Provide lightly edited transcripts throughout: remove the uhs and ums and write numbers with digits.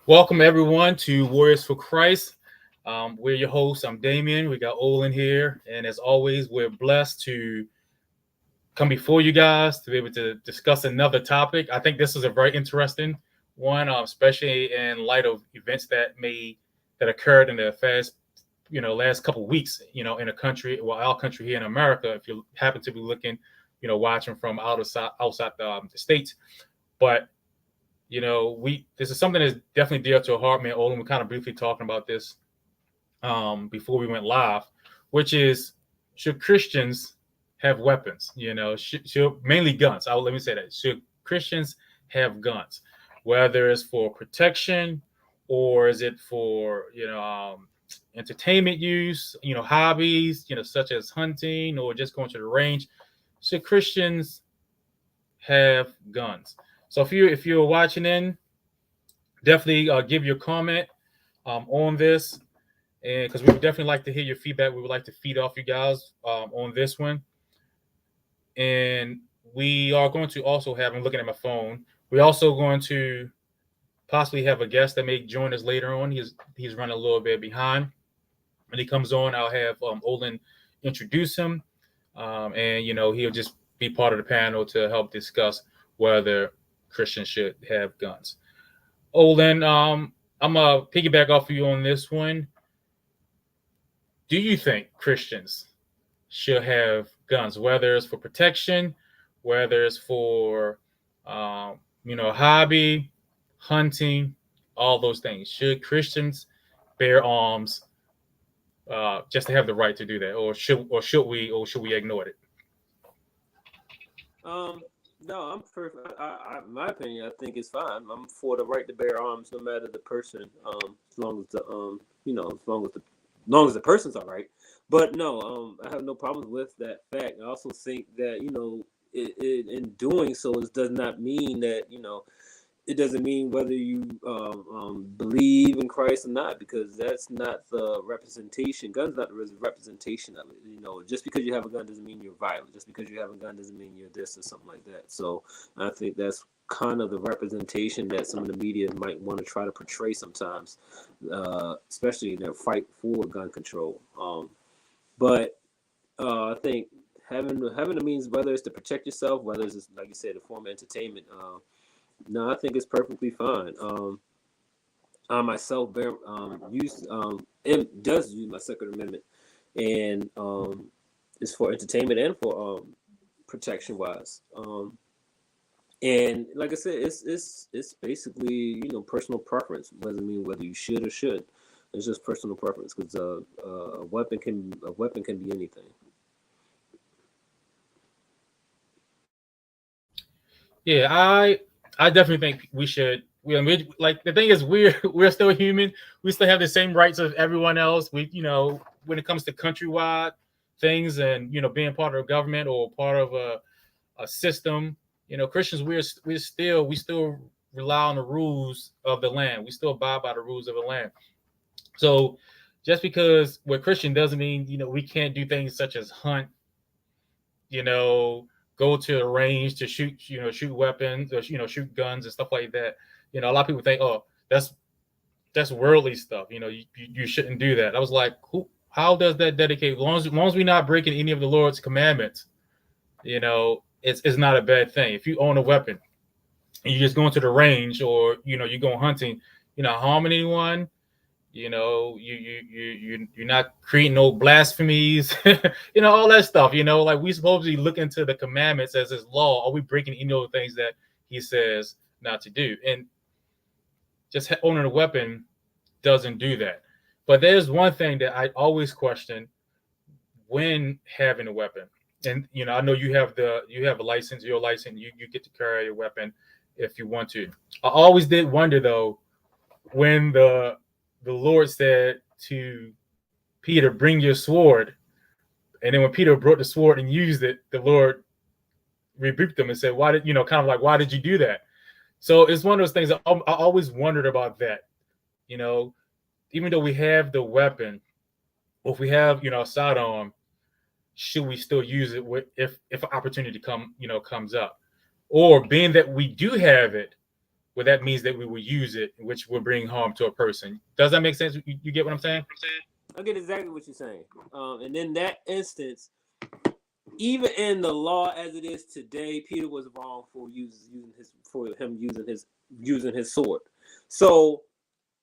Welcome everyone to Warriors for Christ. We're your hosts. I'm Damien. We got Olin here, and as always, we're blessed to come before you guys to be able to discuss another topic. I think this is a very interesting one, especially in light of events that occurred in the last couple of weeks, in a country, well, our country here in America. If you happen to be looking, watching from outside the states, but we this is something that's definitely dear to our heart, man. Olin, we're kind of briefly talking about this before we went live, which is should Christians have weapons? Should mainly guns. Let me say that. Should Christians have guns, whether it's for protection or is it for entertainment use? Hobbies, such as hunting or just going to the range. Should Christians have guns? So if you're watching in, definitely give your comment on this, and because we would definitely like to hear your feedback. We would like to feed off you guys on this one, and we are going to also have. I'm looking at my phone. We're also going to possibly have a guest that may join us later on. He's running a little bit behind. When he comes on, I'll have Olin introduce him, and he'll just be part of the panel to help discuss whether Christians should have guns. Olin, I'm gonna piggyback off of you on this one. Do you think Christians should have guns, whether it's for protection, whether it's for hobby, hunting, all those things? Should Christians bear arms just to have the right to do that, or should we ignore it? No, I'm for. My opinion, I think it's fine. I'm for the right to bear arms, no matter the person. As long as as the person's all right. But no, I have no problems with that fact. I also think that in doing so, it does not mean that it doesn't mean whether you believe in Christ or not, because that's not the representation. Gun's not the representation of it. Just because you have a gun doesn't mean you're violent. Just because you have a gun doesn't mean you're this or something like that. So I think that's kind of the representation that some of the media might want to try to portray sometimes, especially in their fight for gun control. But I think having the means, whether it's to protect yourself, whether it's like you said, a form of entertainment. No, I think it's perfectly fine. I myself does use my Second Amendment, and it's for entertainment and for protection wise. And like I said, it's basically personal preference. Doesn't mean whether you should or should. It's just personal preference, because a weapon can be anything. Yeah, I definitely think we should. Like the thing is, we're still human. We still have the same rights as everyone else. When it comes to countrywide things and being part of a government or part of a system, Christians we still rely on the rules of the land. We still abide by the rules of the land. So just because we're Christian doesn't mean we can't do things such as hunt, you know, go to a range to shoot weapons or shoot guns and stuff like that. A lot of people think, oh, that's worldly stuff. You shouldn't do that. I was like, how does that dedicate? As long as we're not breaking any of the Lord's commandments, it's not a bad thing. If you own a weapon and you just go into the range or you go hunting, you're not harming anyone. You're not creating no blasphemies, all that stuff. Like we supposed to be looking into the commandments as his law. Are we breaking any of the things that he says not to do? And just owning a weapon doesn't do that. But there's one thing that I always question when having a weapon. And I know you have a license, your license, you get to carry a weapon if you want to. I always did wonder though, when the Lord said to Peter, bring your sword. And then when Peter brought the sword and used it, the Lord rebuked him and said, why did, kind of like, why did you do that? So it's one of those things I always wondered about that. You know, Even though we have the weapon, or if we have, a sidearm, should we still use it if an opportunity comes up? Or being that we do have it, where that means that we will use it, which will bring harm to a person. Does that make sense? You get what I'm saying? I get exactly what you're saying. And in that instance, even in the law as it is today, Peter was wrong for using his sword. So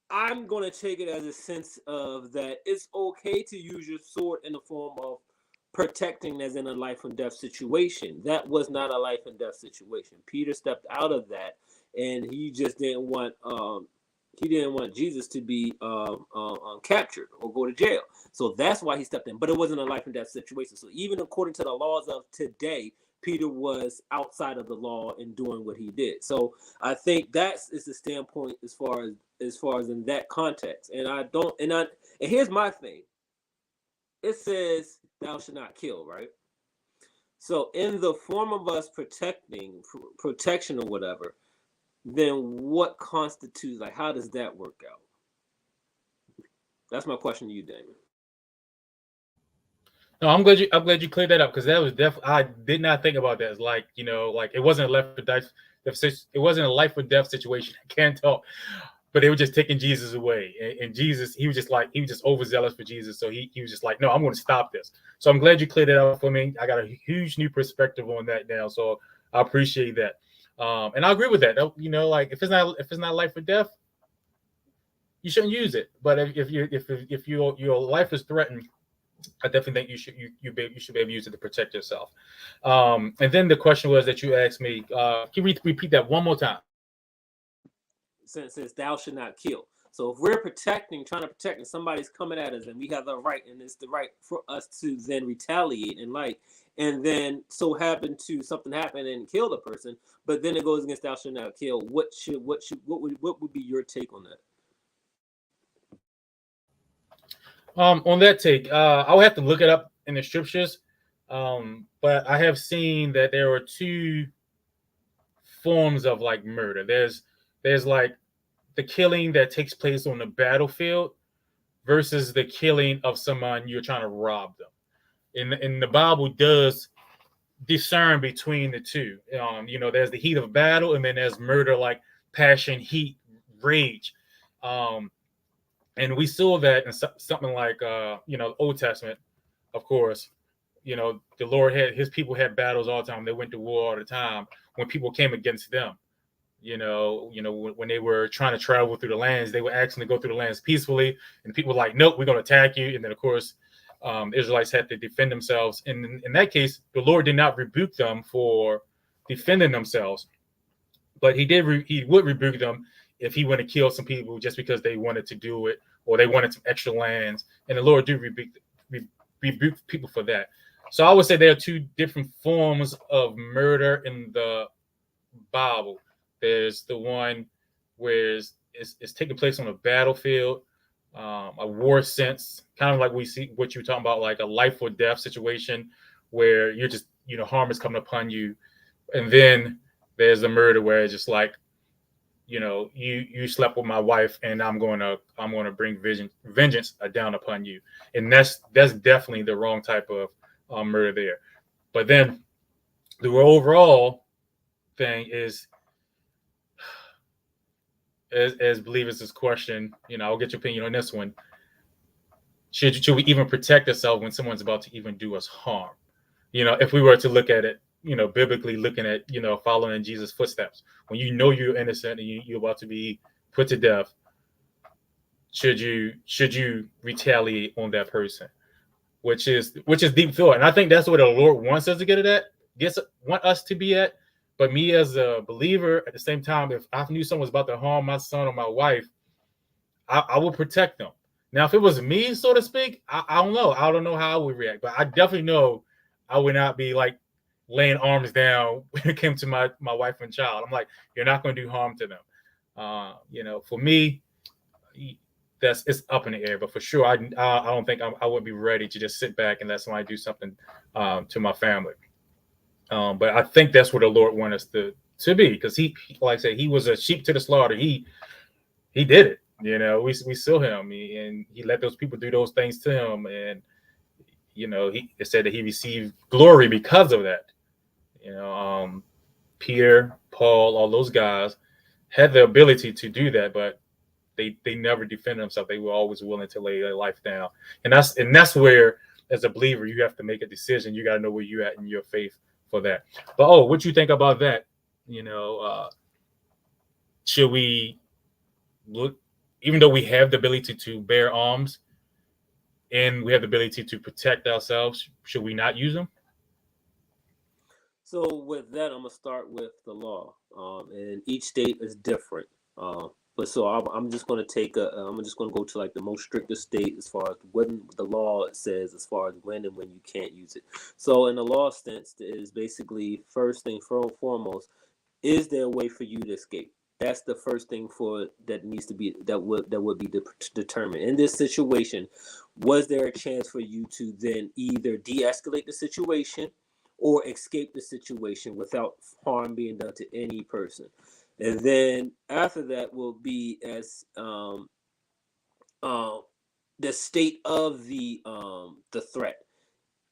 I'm going to take it as a sense of that it's okay to use your sword in the form of protecting, as in a life and death situation. That was not a life and death situation. Peter stepped out of that, and he just didn't want Jesus to be captured or go to jail. So that's why he stepped in. But it wasn't a life and death situation. So even according to the laws of today, Peter was outside of the law in doing what he did. So I think that is the standpoint as far as in that context. And here's my thing. It says thou shalt not kill, right? So in the form of us protection or whatever, then what constitutes, like, how does that work out? That's my question to you, Damon. No, I'm glad you cleared that up, because that was definitely, I did not think about that. It's like, like it wasn't a life or death. It wasn't a life or death situation. I can't talk, but they were just taking Jesus away, and Jesus, he was just overzealous for Jesus, so he was just like, no, I'm going to stop this. So I'm glad you cleared it up for me. I got a huge new perspective on that now, so I appreciate that, and I agree with that. Like if it's not life or death, you shouldn't use it. But if your life is threatened, I definitely think you should be able to use it to protect yourself. And then the question was that you asked me. Can you repeat that one more time? Since thou should not kill. So if we're trying to protect, and somebody's coming at us, and we have the right, and it's the right for us to then retaliate and then something happen and kill the person, but then it goes against thou should not kill. What would be your take on that? On that take, I'll have to look it up in the scriptures. But I have seen that there are two forms of like murder. There's like the killing that takes place on the battlefield versus the killing of someone you're trying to rob them. And the Bible does discern between the two. There's the heat of battle, and then there's murder, like passion, heat, rage. And we saw that in something like, Old Testament, of course. The Lord his people had battles all the time. They went to war all the time when people came against them. When they were trying to travel through the lands, they were asking to go through the lands peacefully. And people were like, nope, we're going to attack you. And then, of course, the Israelites had to defend themselves. And in that case, the Lord did not rebuke them for defending themselves. But he would rebuke them if he went to kill some people just because they wanted to do it, or they wanted some extra lands. And the Lord do rebuke people for that. So I would say there are two different forms of murder in the Bible. There's the one where it's taking place on a battlefield, a war sense, kind of like we see what you're talking about, like a life or death situation where you're just, harm is coming upon you. And then there's the murder where it's just like, you slept with my wife, and I'm going to bring vengeance down upon you. And that's definitely the wrong type of murder there. But then the overall thing is, as believers, this question, I'll get your opinion on this one. Should we even protect ourselves when someone's about to even do us harm? If we were to look at it, biblically looking at, following in Jesus' footsteps, when you're innocent and you're about to be put to death, should you retaliate on that person? Which is deep thought. And I think that's what the Lord wants us to want us to be at. But me as a believer, at the same time, if I knew someone was about to harm my son or my wife, I would protect them. Now, if it was me, so to speak, I don't know. I don't know how I would react. But I definitely know I would not be like laying arms down when it came to my wife and child. I'm like, you're not going to do harm to them. For me, it's up in the air. But for sure, I don't think I would be ready to just sit back and let somebody do something to my family. But I think that's what the Lord wants us to be, because he, like I said, he was a sheep to the slaughter. He did it. We saw him, and he let those people do those things to him, and it said that he received glory because of that. Peter, Paul, all those guys had the ability to do that, but they never defended themselves. They were always willing to lay their life down, and that's where, as a believer, you have to make a decision. You got to know where you're at in your faith for that. But what you think about that? You know, should we look, even though we have the ability to bear arms and we have the ability to protect ourselves, should we not use them? So with that, I'm gonna start with the law, and each state is different. But so I'm just gonna I'm just gonna go to like the most strictest state as far as when the law says, as far as when and when you can't use it. So in the law sense, is basically first thing foremost, is there a way for you to escape? That's the first thing for that needs to be that would be determined in this situation. Was there a chance for you to then either de-escalate the situation or escape the situation without harm being done to any person? And then after that will be as um, the state of the threat.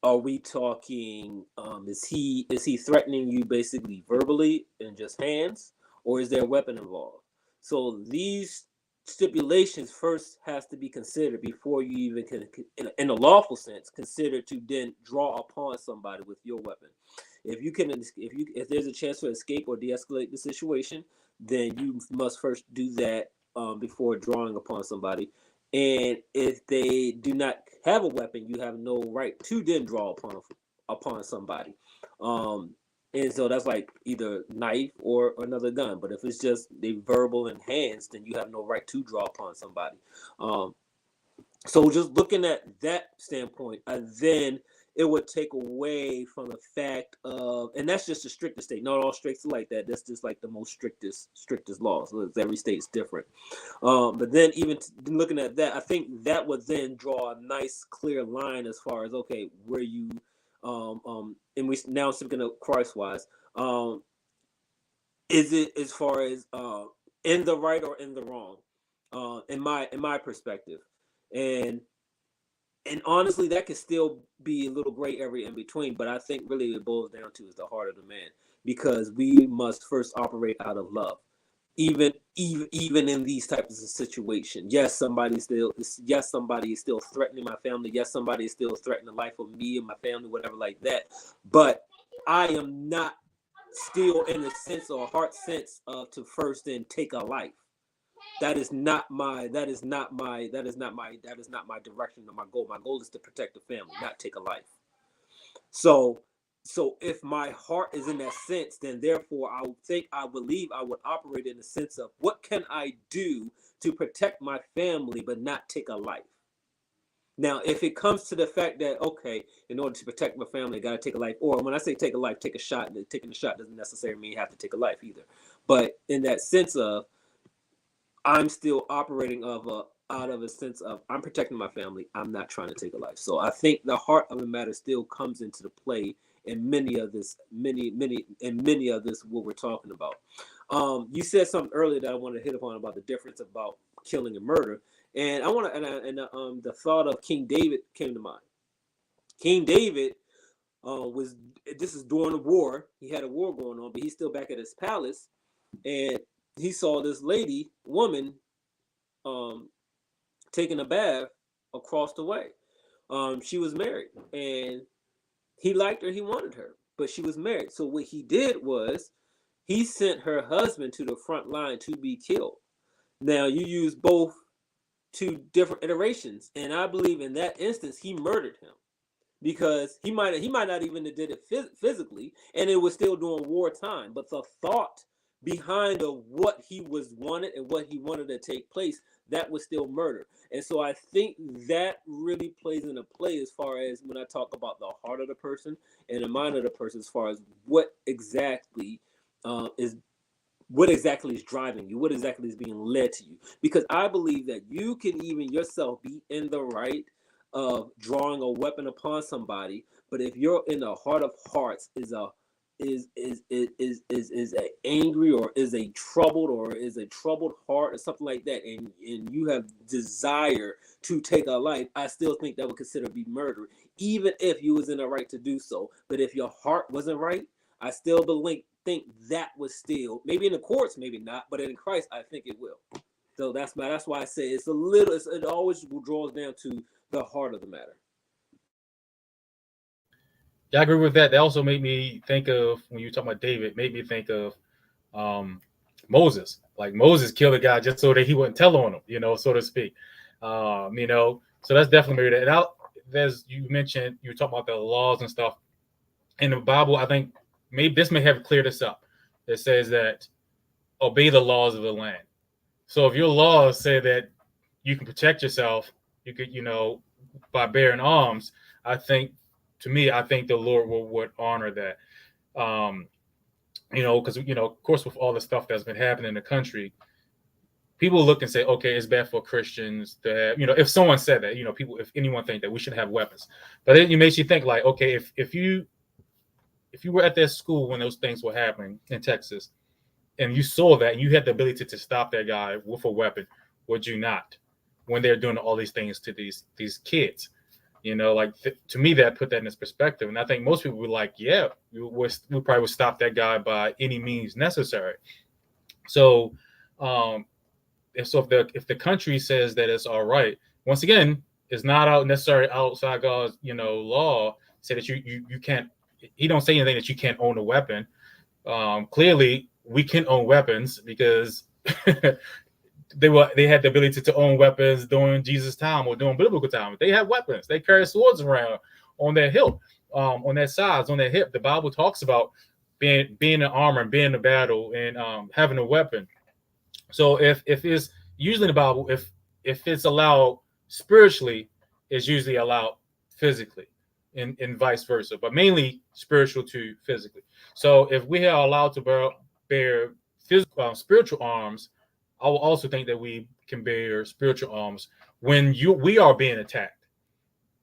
Are we talking, is he threatening you basically verbally and just hands, or is there a weapon involved? So these stipulations first has to be considered before you even can, in a lawful sense, consider to then draw upon somebody with your weapon. If there's a chance to escape or de-escalate the situation, then you must first do that, before drawing upon somebody. And if they do not have a weapon, you have no right to then draw upon somebody. Um, and so that's like either knife or another gun. But if it's just the verbal and hands, then you have no right to draw upon somebody. Um, so just looking at that standpoint, then it would take away from the fact of, and that's just the strictest state. Not all states are like that. That's just like the most strictest laws. So every state's different. But then even looking at that, I think that would then draw a nice clear line as far as, okay, where you, and we now speaking of Christ wise, is it as far as in the right or in the wrong, in my perspective, and honestly, that could still be a little gray area in between. But I think really it boils down to is the heart of the man, because we must first operate out of love, even in these types of situations. Yes, somebody is still threatening my family. Yes, somebody is still threatening the life of me and my family, whatever like that. But I am not still in a sense or heart sense of to first then take a life. That is not my direction or my goal. My goal is to protect the family, not take a life. So if my heart is in that sense, then therefore I believe I would operate in the sense of what can I do to protect my family but not take a life. Now, if it comes to the fact that, okay, in order to protect my family, I got to take a life, or when I say take a life, take a shot, taking a shot doesn't necessarily mean you have to take a life either. But in that sense of, I'm still operating out of a sense of I'm protecting my family. I'm not trying to take a life. So I think the heart of the matter still comes into the play in many of this what we're talking about. You said something earlier that I want to hit upon about the difference about killing and murder, and I want to the thought of King David came to mind. King David was this is during the war. He had a war going on, but he's still back at his palace, and he saw this woman, taking a bath across the way. She was married, and he liked her. He wanted her, but she was married. So what he did was he sent her husband to the front line to be killed. Now you use both two different iterations, and I believe in that instance he murdered him, because he might not even have did it physically, and it was still during wartime. But the thought behind of what he was wanted and what he wanted to take place, that was still murder. And so I think that really plays into play as far as when I talk about the heart of the person and the mind of the person, as far as what exactly is driving you, what exactly is being led to you. Because I believe that you can even yourself be in the right of drawing a weapon upon somebody, but if you're in the heart of hearts is a angry, or is a troubled heart or something like that, and you have desire to take a life, I still think that would consider be murder, even if you was in the right to do so. But if your heart wasn't right, I still think that was still, maybe in the courts, maybe not, but in Christ, I think it will. So that's why I say it's a little. It always draws down to the heart of the matter. Yeah, I agree with that. That also made me think of, when you talk about David, made me think of Moses. Like Moses killed a guy just so that he wouldn't tell on him, so to speak. So that's definitely that. And as you mentioned, you talk about the laws and stuff in the Bible. I think maybe this may have cleared this up. It says that obey the laws of the land. So if your laws say that you can protect yourself, you could, by bearing arms, I think the Lord would honor that. Because, of course, with all the stuff that's been happening in the country, people look and say, okay, it's bad for Christians to have, if someone said that, if anyone think that we should have weapons, but it makes you think like, okay, if you were at that school when those things were happening in Texas, and you saw that, and you had the ability to stop that guy with a weapon, would you not? When they're doing all these things to these kids, to me, that put that in its perspective. And I think most people were like, yeah, we probably would stop that guy by any means necessary. So, if the country says that it's all right, once again, it's not necessarily outside God's law. Say that you can't. He don't say anything that you can't own a weapon. Clearly, we can own weapons because they had the ability to own weapons during Jesus' time or during biblical time. They had weapons. They carried swords around on their hip, on their sides, on their hip. The Bible talks about being in armor and being in a battle and having a weapon. So if it's usually in the Bible, if it's allowed spiritually, it's usually allowed physically, and vice versa, but mainly spiritual to physically. So if we are allowed to bear physical, spiritual arms, I will also think that we can bear spiritual arms when we are being attacked,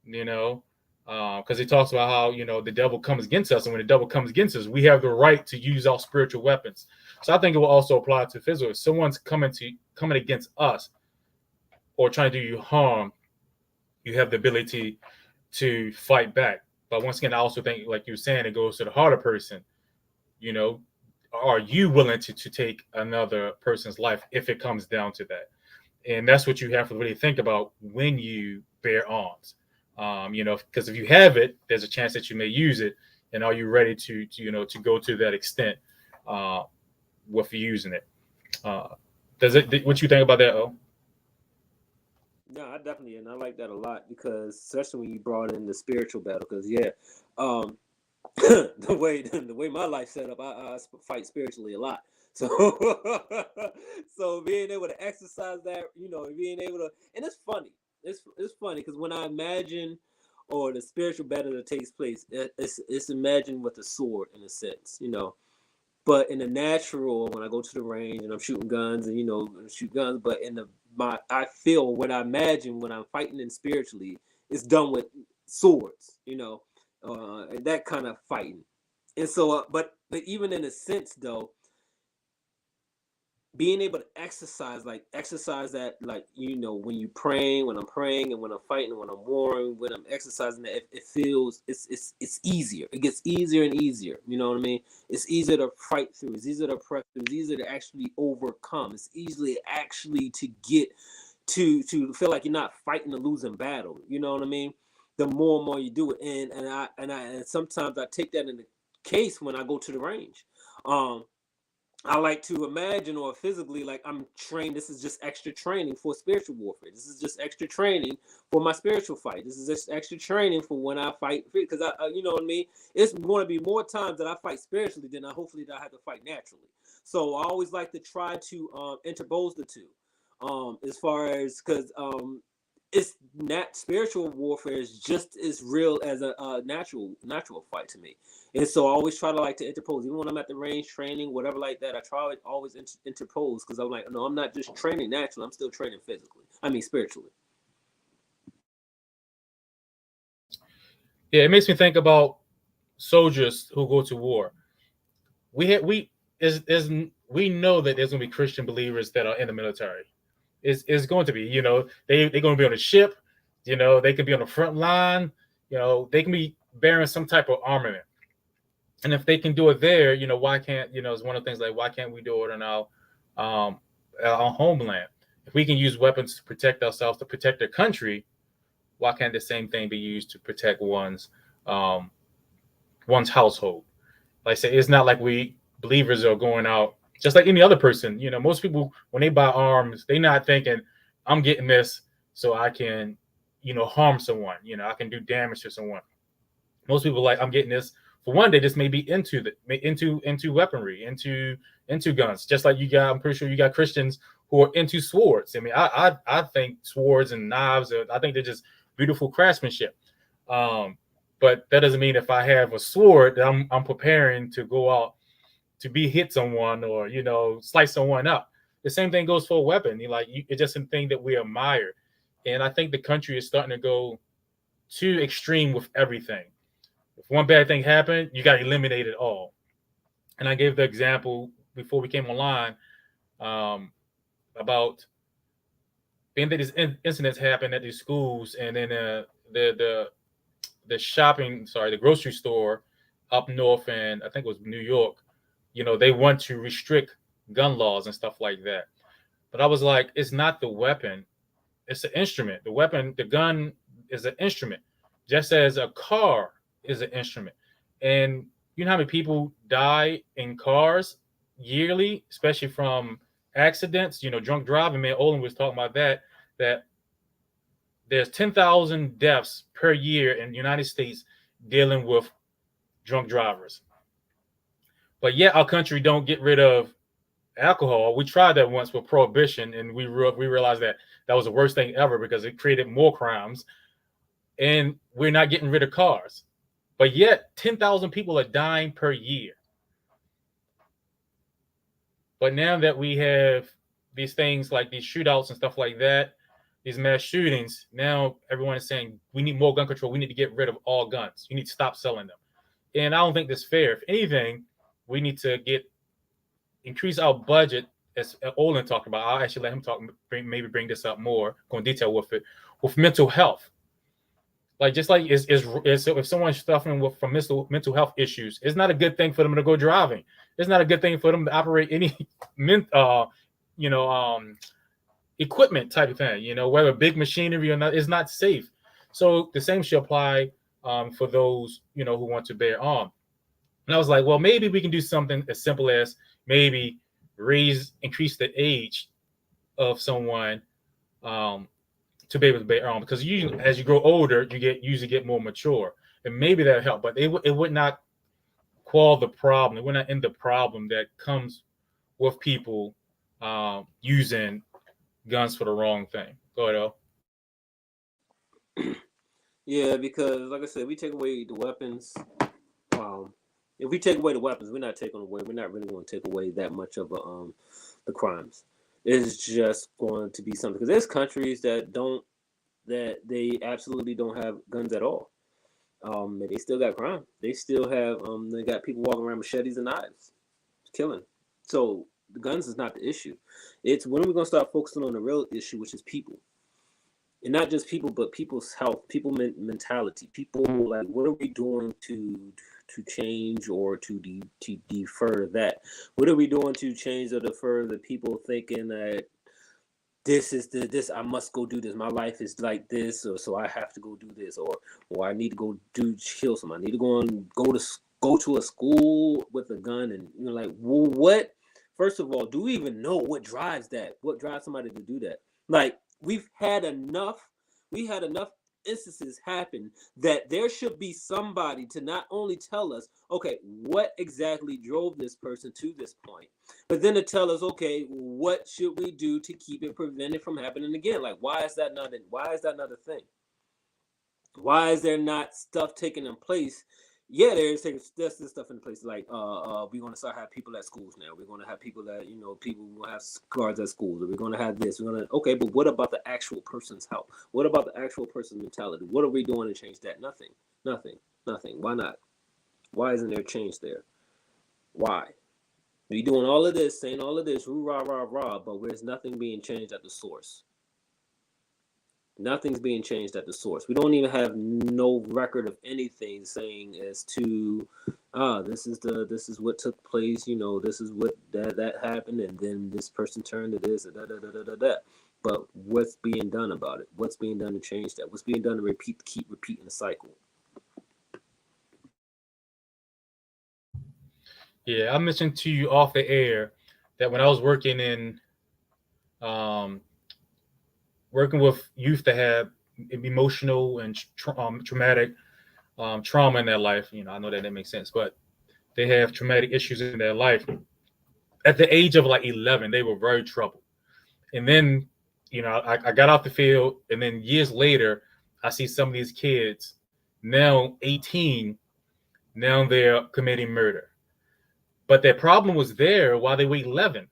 because he talks about how, the devil comes against us. And when the devil comes against us, we have the right to use our spiritual weapons. So I think it will also apply to physical. If someone's coming against us or trying to do you harm, you have the ability to fight back. But once again, I also think, like you were saying, it goes to the heart of person. Are you willing to take another person's life if it comes down to that? And that's what you have to really think about when you bear arms. Because if you have it, there's a chance that you may use it. And are you ready to go to that extent with using it? What you think about that, O? No, I definitely, and I like that a lot, because especially when you brought in the spiritual battle, because the way my life set up, I fight spiritually a lot. So so being able to exercise that, being able to, and it's funny. It's funny because when I imagine, or the spiritual battle that takes place, it's imagined with a sword in a sense, But in the natural, when I go to the range and I'm shooting guns and shoot guns, but I feel what I imagine when I'm fighting in spiritually is done with swords, that kind of fighting. And so, but even in a sense though, being able to exercise that, when you praying, when I'm praying, and when I'm fighting, when I'm warring, when I'm exercising that, it feels it's easier. It gets easier and easier. You know what I mean? It's easier to fight through. It's easier to press through. It's easier to actually overcome. It's easily actually to get to feel like you're not fighting a losing battle. You know what I mean? The more and more you do it, and sometimes I take that in the case when I go to the range. I like to imagine, or physically, like I'm trained. This is just extra training for spiritual warfare. This is just extra training for my spiritual fight. This is just extra training for when I fight, because you know what I mean. It's going to be more times that I fight spiritually than I have to fight naturally. So I always like to try to interpose the two, as far as, because it's not, spiritual warfare is just as real as a natural fight to me. And so I always try to interpose, even when I'm at the range training, whatever like that. I try to always interpose, because I'm like, no, I'm not just training naturally, I'm still training spiritually. Yeah, it makes me think about soldiers who go to war. We know that there's going to be Christian believers that are in the military. It's going to be, they're going to be on a ship, they can be on the front line, they can be bearing some type of armament. And if they can do it there, why can't, it's one of the things like, why can't we do it in um, our homeland? If we can use weapons to protect ourselves, to protect the country, why can't the same thing be used to protect um, one's household? Like I say, it's not like we believers are going out just like any other person. Most people when they buy arms, they're not thinking, I'm getting this so I can, harm someone. I can do damage to someone. Most people like, I'm getting this for one. They just may be into weaponry, into guns. Just like I'm pretty sure you got Christians who are into swords. I mean, I think swords and knives. I think they're just beautiful craftsmanship. Um, but that doesn't mean if I have a sword that I'm preparing to go out to be hit someone or slice someone up. The same thing goes for a weapon. It's just a thing that we admire, and I think the country is starting to go too extreme with everything. If one bad thing happened, you got to eliminate it all. And I gave the example before we came online um, about being that these incidents happen at these schools, and then the the grocery store up north, and I think it was New York. They want to restrict gun laws and stuff like that. But I was like, it's not the weapon; it's the instrument. The weapon, the gun, is an instrument, just as a car is an instrument. And you know how many people die in cars yearly, especially from accidents, drunk driving. Man, Olin was talking about that there's 10,000 deaths per year in the United States dealing with drunk drivers. But yet our country don't get rid of alcohol. We tried that once with prohibition, and we realized that that was the worst thing ever because it created more crimes. And we're not getting rid of cars. But yet 10,000 people are dying per year. But now that we have these things like these shootouts and stuff like that, these mass shootings, now everyone is saying we need more gun control. We need to get rid of all guns. You need to stop selling them. And I don't think that's fair. If anything, we need to increase our budget, as Olin talked about. I'll actually let him talk, maybe bring this up more, go in detail with it, with mental health. Like just like if someone's suffering from mental health issues, it's not a good thing for them to go driving. It's not a good thing for them to operate any you know equipment type of thing. Whether big machinery or not, is not safe. So the same should apply for those who want to bear arms. And I was like, well, maybe we can do something as simple as maybe increase the age of someone to be able to bear arms, because as you grow older, you usually get more mature, and maybe that'll help. But it would not quell the problem. It would not end the problem that comes with people using guns for the wrong thing. Go ahead, El. Yeah, because like I said, we take away the weapons. If we take away the weapons, we're not taking away. We're not really going to take away that much of the crimes. It's just going to be something, because there's countries that they absolutely don't have guns at all. They still got crime. They still have they got people walking around with machetes and knives, killing. So the guns is not the issue. It's when are we going to start focusing on the real issue, which is people. And not just people, but people's health, people mentality, people, like, what are we doing to change or to defer that? What are we doing to change or defer the people thinking that this I must go do this. My life is like this, or so I have to go do this, or I need to go kill someone. I need to go to a school with a gun, and like, well, what? First of all, do we even know what drives that? What drives somebody to do that? Like, we had enough instances happen that there should be somebody to not only tell us, okay, what exactly drove this person to this point, but then to tell us, okay, what should we do to keep it prevented from happening again? Like, why is that not a thing? Why is there not stuff taking in place? Yeah, there's this stuff in place. Like, we're gonna start have people at schools now. We're gonna have people that people will have guards at schools. We're gonna have this. Okay, but what about the actual person's health? What about the actual person's mentality? What are we doing to change that? Nothing. Why not? Why isn't there change there? Why? We doing all of this, saying all of this, rah rah rah, but there's nothing being changed at the source. Nothing's being changed at the source. We don't even have no record of anything saying as to, this is what took place. This is what that happened, and then this person turned to this, and da da da da da da. But what's being done about it? What's being done to change that? What's being done to keep repeating the cycle? Yeah, I mentioned to you off the air that when I was working working with youth that have emotional and traumatic trauma in their life. I know that makes sense, but they have traumatic issues in their life. At the age of like 11, they were very troubled. And then, I got off the field, and then years later, I see some of these kids now 18, now they're committing murder. But their problem was there while they were 11.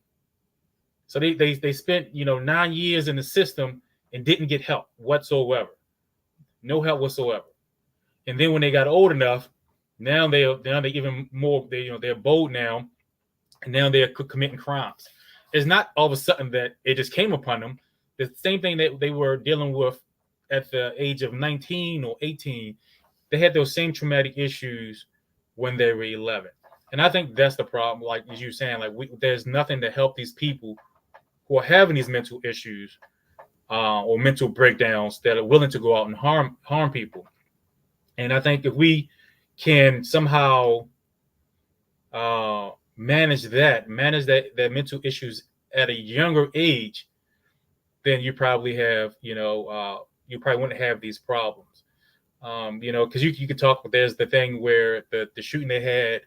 So they spent 9 years in the system and didn't get help whatsoever, no help whatsoever. And then when they got old enough, now they even more they're bold now, and now they're committing crimes. It's not all of a sudden that it just came upon them. The same thing that they were dealing with at the age of 19 or 18, they had those same traumatic issues when they were 11. And I think that's the problem. Like as you were saying, like there's nothing to help these people who are having these mental issues or mental breakdowns that are willing to go out and harm people. And I think if we can somehow manage that mental issues at a younger age, then you probably have, you probably wouldn't have these problems. Because you could talk. There's the thing where the shooting they had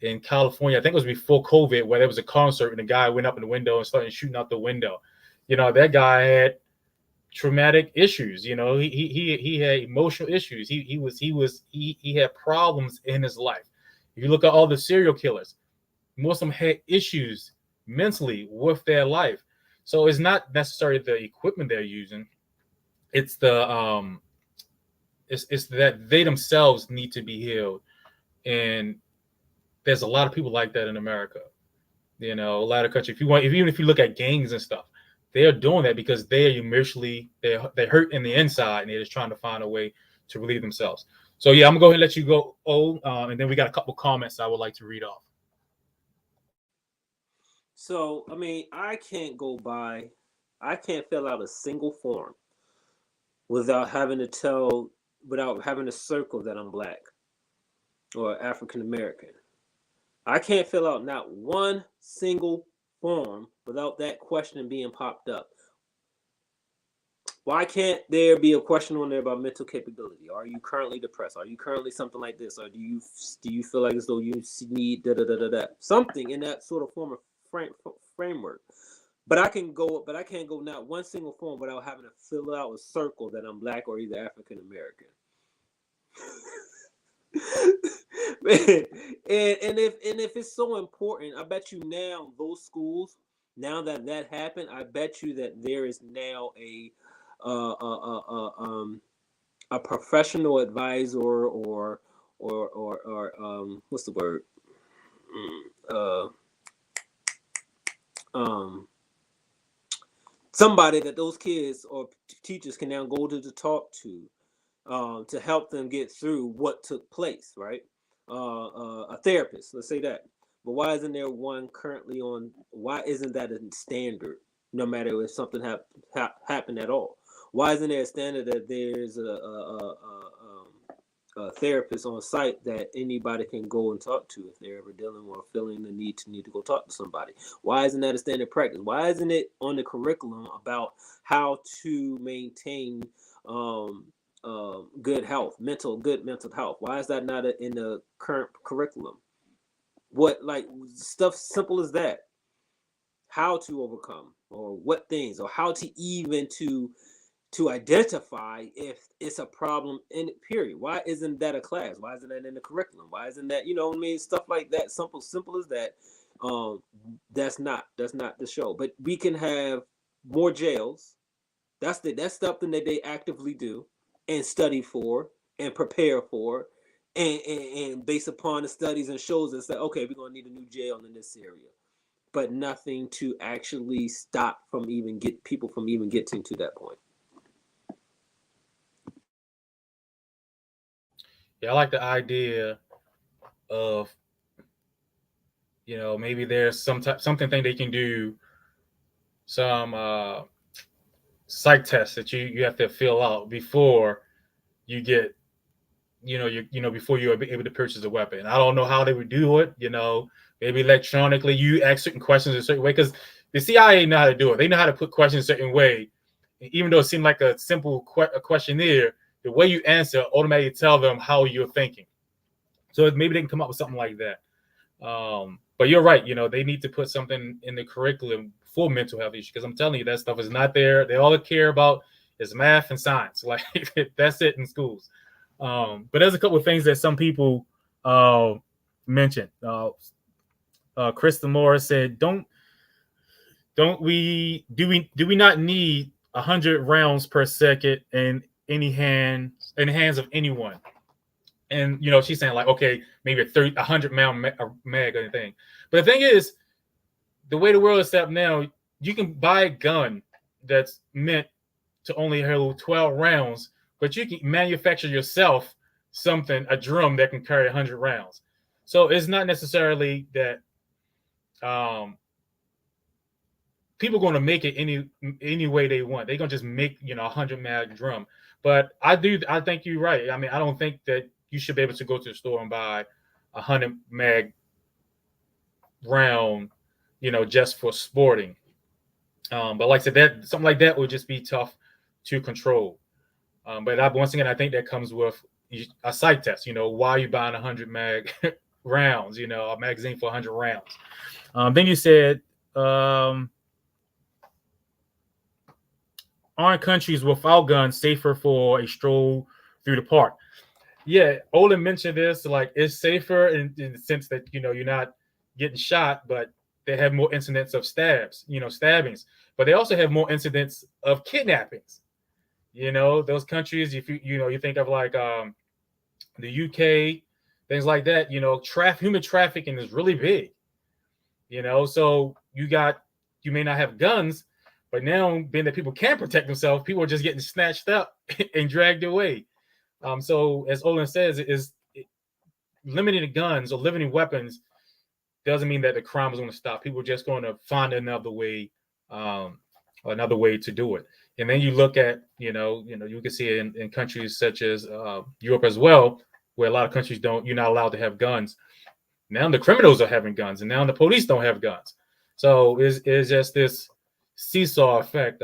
in California, I think it was before COVID, where there was a concert and a guy went up in the window and started shooting out the window. That guy had traumatic issues. He had emotional issues. He had problems in his life. If you look at all the serial killers, most of them had issues mentally with their life. So it's not necessarily the equipment they're using. It's the it's that they themselves need to be healed. And there's a lot of people like that in America. A lot of countries. Even if you look at gangs and stuff, they are doing that because they are emotionally they hurt in the inside, and they're just trying to find a way to relieve themselves. So yeah, I'm gonna go ahead and let you go, and then we got a couple comments I would like to read off. So I can't fill out a single form without having to circle that I'm Black or African American. I can't fill out not one single form without that question being popped up. Why can't there be a question on there about mental capability? Are you currently depressed? Are you currently something like this? Or do you feel like as though you need da da da da da something in that sort of form of framework? But I can't go not one single form without having to fill out a circle that I'm Black or either African American. and if it's so important, I bet you now those schools, now that happened, I bet you that there is now a professional advisor or what's the word? Somebody that those kids or teachers can now go to talk to help them get through what took place, right? A therapist, let's say that. But why isn't there one currently on? Why isn't that a standard? No matter if something happened at all, why isn't there a standard that there's a therapist on site that anybody can go and talk to if they're ever dealing or feeling the need to go talk to somebody? Why isn't that a standard practice? Why isn't it on the curriculum about how to maintain good health, good mental health? Why is that not in the current curriculum? What, like, stuff simple as that? How to overcome, or what things, or how to even to identify if it's a problem in it, period. Why isn't that a class? Why isn't that in the curriculum? Why isn't that, stuff like that, simple as that? That's not the show. But we can have more jails. That's something that they actively do and study for and prepare for, and based upon the studies and shows and say, okay, we're gonna need a new jail in this area, but nothing to actually stop from even get people from even getting to that point. Yeah, I like the idea of, maybe there's something thing they can do, some psych tests that you have to fill out before you get, before you're able to purchase a weapon. I don't know how they would do it, maybe electronically you ask certain questions a certain way, because the CIA know how to do it. They know how to put questions a certain way. Even though it seemed like a simple a questionnaire, the way you answer automatically tell them how you're thinking. So maybe they can come up with something like that. But you're right. They need to put something in the curriculum for mental health issues, because I'm telling you, that stuff is not there. They all care about is math and science. Like that's it in schools. But there's a couple of things that some people mentioned. Krista Morris said, "Don't we do we not need 100 rounds per second in in the hands of anyone?" And she's saying like, okay, maybe a 100 mag or anything. But the thing is, the way the world is set up now, you can buy a gun that's meant to only hold 12 rounds, but you can manufacture yourself a drum that can carry 100 rounds. So it's not necessarily that people are going to make it any way they want. They're going to just make 100 mag drum. But I think you're right. I mean, I don't think that you should be able to go to the store and buy 100 mag round, just for sporting. But like I said, that something like that would just be tough to control. But once again, I think that comes with a psych test. Why are you buying 100 mag rounds? A magazine for 100 rounds. Then you said, aren't countries without guns safer for a stroll through the park? Yeah, Olin mentioned this. Like, it's safer in the sense that you're not getting shot, but they have more incidents of stabbings. But they also have more incidents of kidnappings. Those countries, if you think of like the UK, things like that. Human trafficking is really big. So you may not have guns, but now being that people can't protect themselves, people are just getting snatched up and dragged away. So as Olin says, limiting the guns or limiting weapons doesn't mean that the crime is going to stop. People are just going to find another way to do it. And then you look at, you can see it in countries such as Europe as well, where a lot of countries you're not allowed to have guns. Now the criminals are having guns, and now the police don't have guns. So it's just this seesaw effect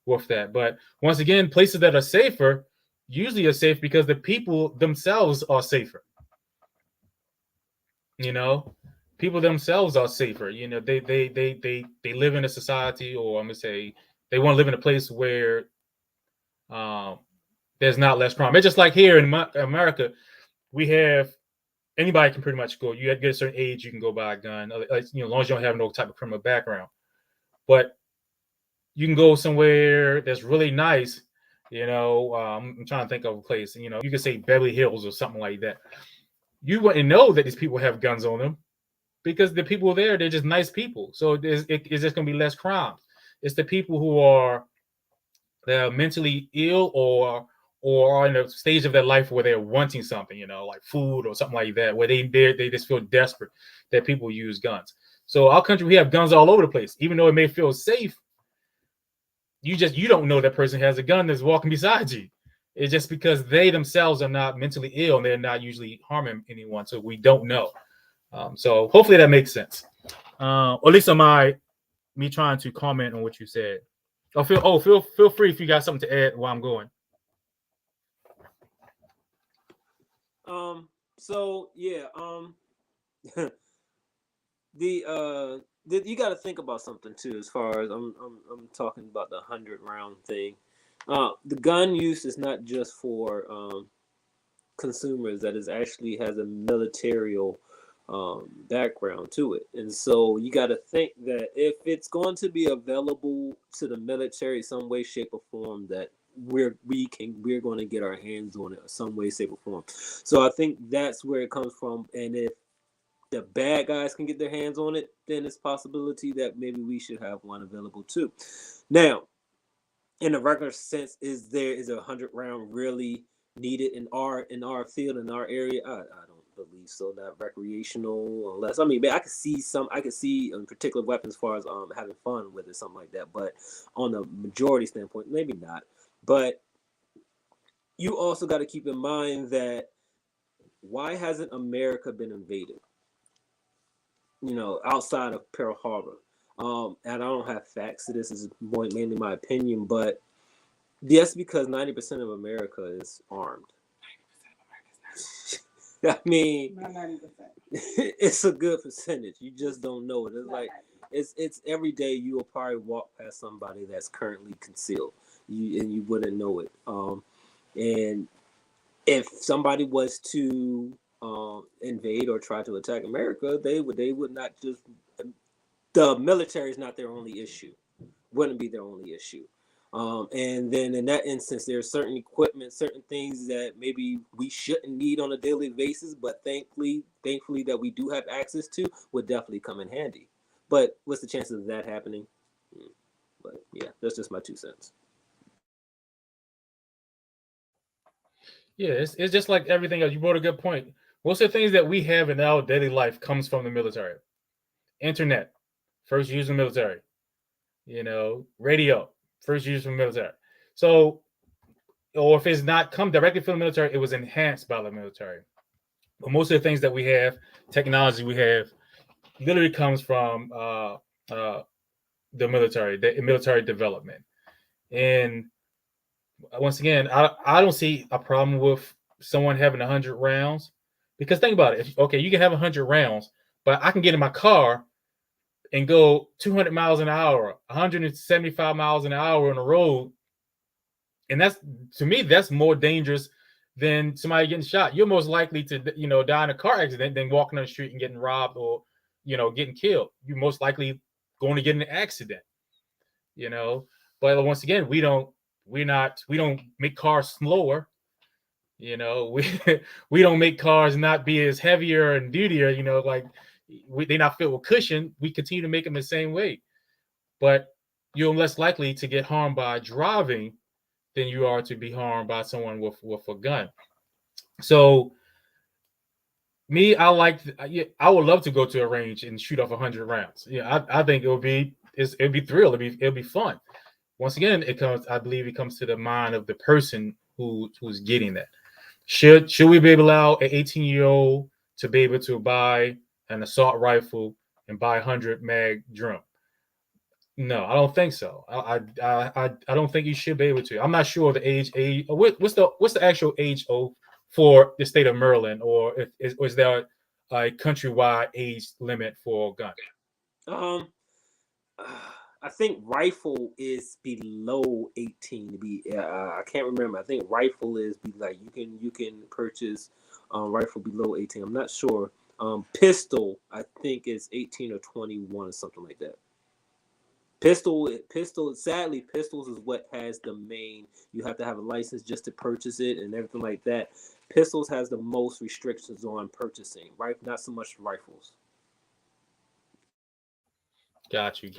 with that. But once again, places that are safer usually are safe because the people themselves are safer. People themselves are safer. They live in a society, or I'm gonna say they want to live in a place where there's not less crime. It's just like here in America, we have anybody can pretty much go. You get a certain age, you can go buy a gun, as long as you don't have no type of criminal background. But you can go somewhere that's really nice. I'm trying to think of a place. You can say Beverly Hills or something like that. You wouldn't know that these people have guns on them because the people there, they're just nice people. So it's just going to be less crimes. It's the people who are mentally ill or are in a stage of their life where they're wanting something, like food or something like that, where they just feel desperate that people use guns. So our country, we have guns all over the place, even though it may feel safe. You don't know that person has a gun that's walking beside you. It's just because they themselves are not mentally ill and they're not usually harming anyone. So we don't know. So hopefully that makes sense. Or at least me trying to comment on what you said. Feel free if you got something to add while I'm going. So yeah. You got to think about something too, as far as I'm talking about the 100-round thing. The gun use is not just for consumers; that is actually has a military background to it, and so you got to think that if it's going to be available to the military some way, shape, or form, that we're going to get our hands on it some way, shape, or form. So I think that's where it comes from, and if the bad guys can get their hands on it, then it's possibility that maybe we should have one available too. Now, in a regular sense, is a 100-round really needed in our field, in our area. I don't believe so. Not recreational, unless I mean, I could see particular weapons as far as having fun with it, something like that. But on the majority standpoint, maybe not. But you also got to keep in mind that why hasn't America been invaded? Outside of Pearl Harbor. And I don't have facts to this. This is mainly my opinion, but yes, because 90% of America is armed. I mean, Not 90%. it's a good percentage. You just don't know it. It's like it's every day you will probably walk past somebody that's currently concealed. You wouldn't know it. And if somebody was to invade or try to attack America, they would not just. The military is not their only issue. Wouldn't be their only issue. And then in that instance, there's certain equipment, certain things that maybe we shouldn't need on a daily basis, but thankfully that we do have access to would definitely come in handy. But what's the chances of that happening? But yeah, that's just my 2 cents. Yeah, it's just like everything else. You brought a good point. Most of the things that we have in our daily life comes from the military. Internet, first used in the military. Radio, first used from the military. So, or if it's not come directly from the military, it was enhanced by the military. But most of the things that we have, technology we have, literally comes from the military development. And once again, I don't see a problem with someone having 100 rounds, because think about it. Okay, you can have 100 rounds, but I can get in my car and go 200 miles an hour, 175 miles an hour on the road. And that's, to me, that's more dangerous than somebody getting shot. You're most likely to, die in a car accident than walking on the street and getting robbed or, getting killed. You're most likely going to get in an accident, But once again, we don't make cars slower. We we don't make cars not be as heavier and dutier, like they're not filled with cushion. We continue to make them the same way, but you're less likely to get harmed by driving than you are to be harmed by someone with a gun. So me, I would love to go to a range and shoot off 100 rounds. Yeah, I think it'll be thrill. It'll be fun. Once again, I believe it comes to the mind of the person who's getting that. Should we be able to allow an 18-year-old to be able to buy an assault rifle and buy 100 mag drum? No, I don't think so. I don't think you should be able to. I'm not sure the age. What's the actual age for the state of Maryland, or is there a countrywide age limit for gun? I think rifle is below 18 to be. I can't remember. I think rifle is you can purchase rifle below 18. I'm not sure. Pistol, I think is 18 or 21 or something like that. Pistol. Sadly, pistols is what has the main. You have to have a license just to purchase it and everything like that. Pistols has the most restrictions on purchasing, right? Not so much rifles. Got you.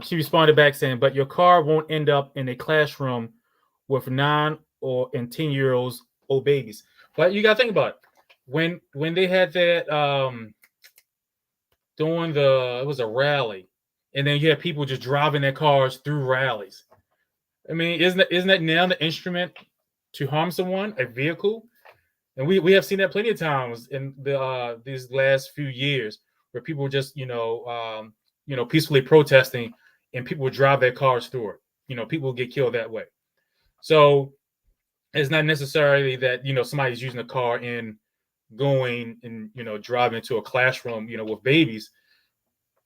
She responded back saying, "But your car won't end up in a classroom with 9 or 10-year-olds or babies." But you got to think about it. When they had that it was a rally, and then you had people just driving their cars through rallies. I mean, isn't that now the instrument to harm someone, a vehicle? And we have seen that plenty of times in these last few years, where people just peacefully protesting, and people would drive their cars through it. People would get killed that way. So it's not necessarily that somebody's using a car and going and driving into a classroom with babies,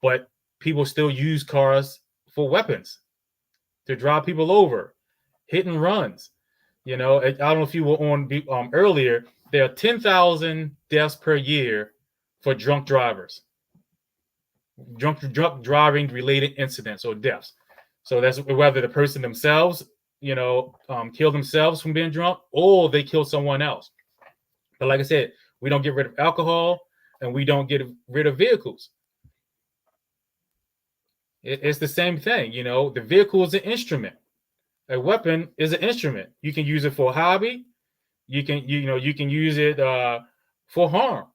but people still use cars for weapons, to drive people over, hit and runs. I don't know if you were on earlier. There are 10,000 deaths per year for drunk drivers, drunk driving related incidents or deaths. So that's whether the person themselves, kill themselves from being drunk, or they kill someone else. But like I said, we don't get rid of alcohol, and we don't get rid of vehicles. It's the same thing. The vehicle is an instrument. A weapon is an instrument. You can use it for a hobby. you can you can use it for harm.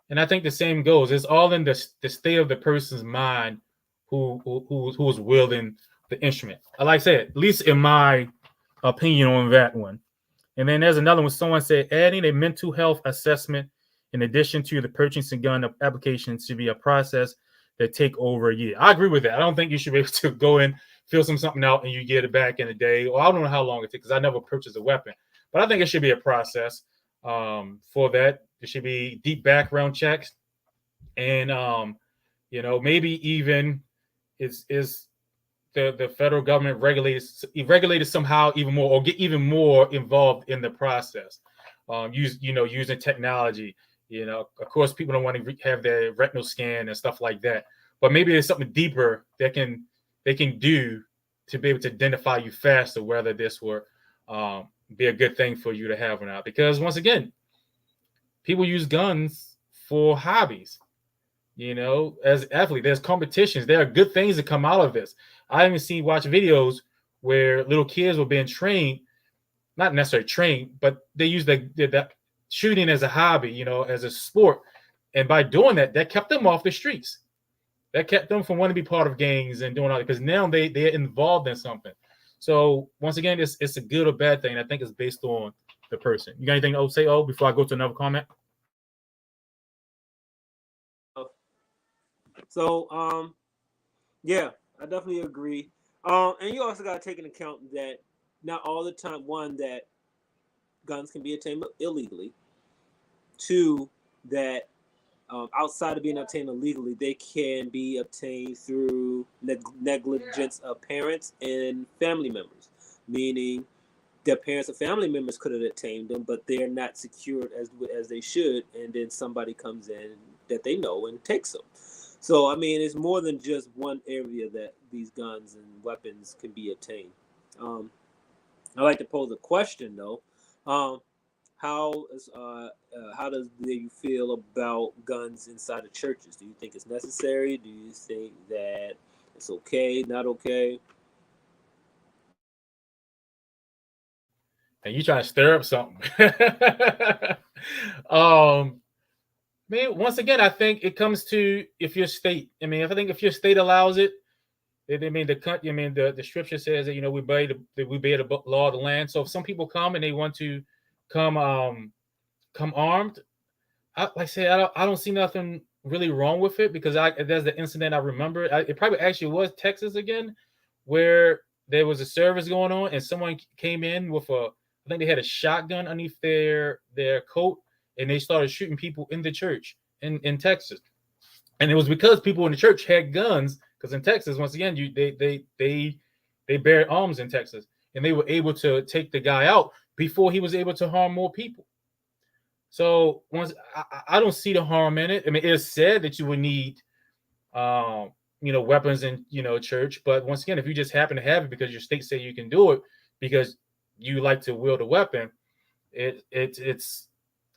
And I think the same goes. It's all in the state of the person's mind who's wielding the instrument. Like I said, at least in my opinion on that one. And then there's another one. Someone said adding a mental health assessment in addition to the purchasing gun application should be a process that take over a year. I agree with that. I don't think you should be able to go in, fill something out, and you get it back in a day. Or I don't know how long it takes because I never purchased a weapon. But I think it should be a process for that. There should be deep background checks, and maybe even is the federal government regulated somehow even more, or get even more involved in the process. Using technology. Of course, people don't want to have their retinal scan and stuff like that. But maybe there's something deeper that they can do to be able to identify you faster, whether this will be a good thing for you to have or not. Because once again, people use guns for hobbies. As athletes, there's competitions. There are good things that come out of this. I even watch videos where little kids were being trained, not necessarily trained, but they use the shooting as a hobby, as a sport. And by doing that, that kept them off the streets. That kept them from wanting to be part of gangs and doing all that, because now they're involved in something. So once again, it's a good or bad thing. I think it's based on the person. You got anything to say, before I go to another comment? So, yeah, I definitely agree. And you also got to take into account that not all the time, one, that guns can be obtained illegally. Two, that outside of being obtained illegally, they can be obtained through negligence of parents and family members, meaning their parents or family members could have obtained them, but they're not secured as they should, and then somebody comes in that they know and takes them. So, I mean, it's more than just one area that these guns and weapons can be obtained. I'd like to pose a question, though. How do you feel about guns inside of churches? Do you think it's necessary? Do you think that it's okay, not okay? And you trying to stir up something. Once again, I think it comes to if your state. I think if your state allows it, the scripture says that we obey the law of the land. So if some people come and they want to come armed, like I say, I don't see nothing really wrong with it, because there's the incident I remember. It probably actually was Texas again, where there was a service going on and someone came in with I think they had a shotgun underneath their coat, and they started shooting people in the church in Texas. And it was because people in the church had guns, because in Texas, once again, they bear arms in Texas, and they were able to take the guy out before he was able to harm more people. So I don't see the harm in it. It's said that you would need weapons in church, but once again, if you just happen to have it because your state say you can do it because you like to wield a weapon, it's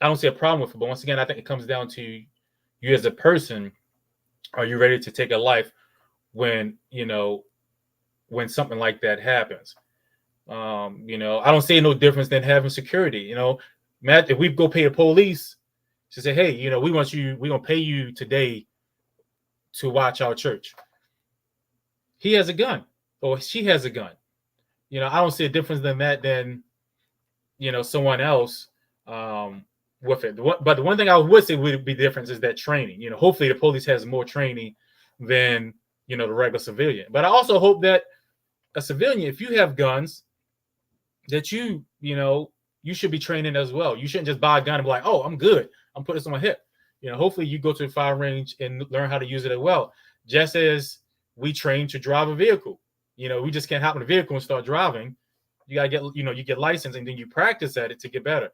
I don't see a problem with it. But once again, I think it comes down to you as a person. Are you ready to take a life when something like that happens? I don't see no difference than having security. Matt, if we go pay the police to say, hey, we're going to pay you today to watch our church. He has a gun, or she has a gun. I don't see a difference than that than, someone else with it. But the one thing I would say would be difference is that training. Hopefully the police has more training than, the regular civilian. But I also hope that a civilian, if you have guns, that you should be training as well. You shouldn't just buy a gun and be like, oh, I'm good, I'm putting this on my hip. Hopefully you go to the fire range and learn how to use it as well. Just as we train to drive a vehicle. We just can't hop in a vehicle and start driving. You gotta get, you get licensed, and then you practice at it to get better.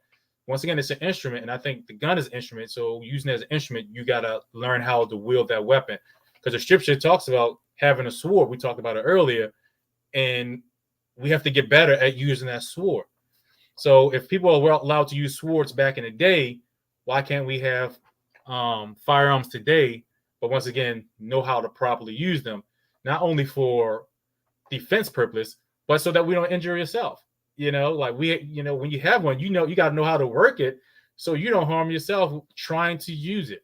Once again, it's an instrument, and I think the gun is an instrument. So using it as an instrument, you gotta learn how to wield that weapon. Because the scripture talks about having a sword. We talked about it earlier, and we have to get better at using that sword. So if people were allowed to use swords back in the day, why can't we have firearms today? But once again, know how to properly use them, not only for defense purpose, but so that we don't injure yourself. Like when you have one, you got to know how to work it so you don't harm yourself trying to use it.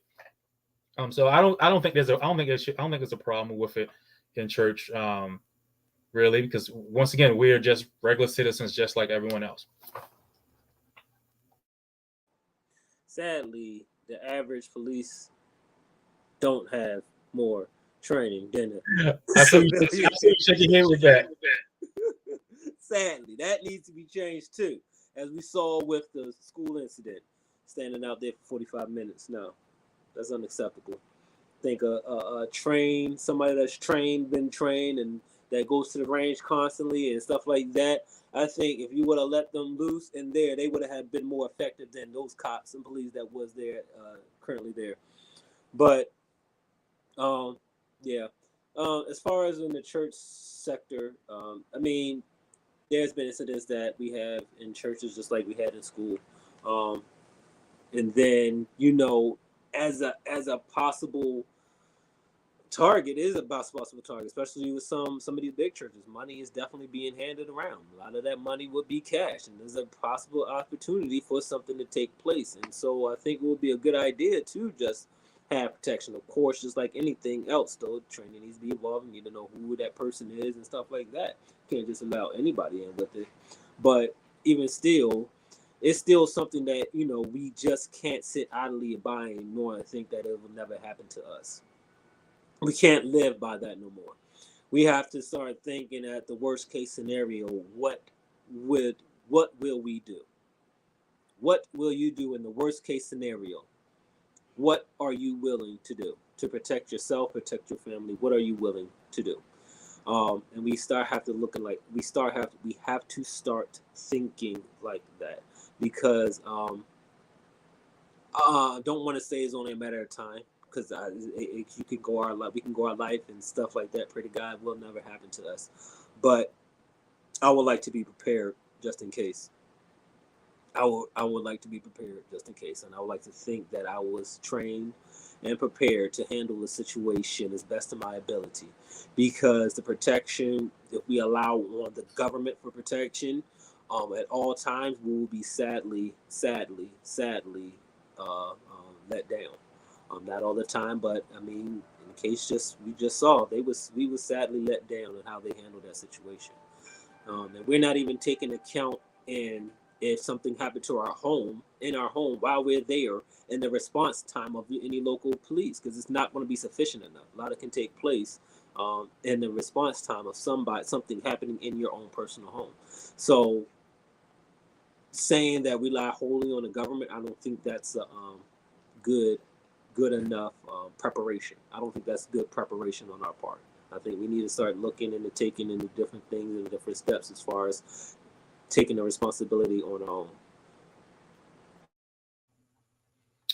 So I don't think there's a problem with it in church, really, because once again, we're just regular citizens, just like everyone else. Sadly, the average police don't have more training than I see you shaking your head with that. Sadly, that needs to be changed too, as we saw with the school incident, standing out there for 45 minutes. No, that's unacceptable. Think somebody that's been trained, and that goes to the range constantly and stuff like that. I think if you would have let them loose in there, they would have been more effective than those cops and police that was there currently there. But yeah. As far as in the church sector, I mean, there's been incidents that we have in churches just like we had in school, and then as a possible target is a possible target, especially with some of these big churches. Money is definitely being handed around. A lot of that money would be cash, and there's a possible opportunity for something to take place. And so I think it would be a good idea to just have protection. Of course, just like anything else, though, training needs to be involved. You need to know who that person is and stuff like that. You can't just allow anybody in with it. But even still, it's still something that we just can't sit idly by and ignore and think that it will never happen to us. We can't live by that no more. We have to start thinking at the worst case scenario. What will we do? What will you do in the worst case scenario? What are you willing to do to protect yourself, protect your family? What are you willing to do? And we have to start thinking like that, because don't want to say it's only a matter of time, because we can go our life and stuff like that. Pray to God will never happen to us, but I would like to be prepared just in case. I would like to be prepared just in case, and I would like to think that I was trained and prepared to handle the situation as best of my ability, because the protection, if we allow on the government for protection at all times, we will be sadly let down. Not all the time, but I mean, in case we just saw, we was sadly let down in how they handled that situation. And we're not even taking account in if something happened to our home while we're there, in the response time of any local police, because it's not going to be sufficient enough. A lot of can take place in the response time of something happening in your own personal home. So saying that we rely wholly on the government, I don't think that's a good enough preparation. I don't think that's good preparation on our part. I think we need to start looking into taking into different things and different steps as far as taking the responsibility on our own.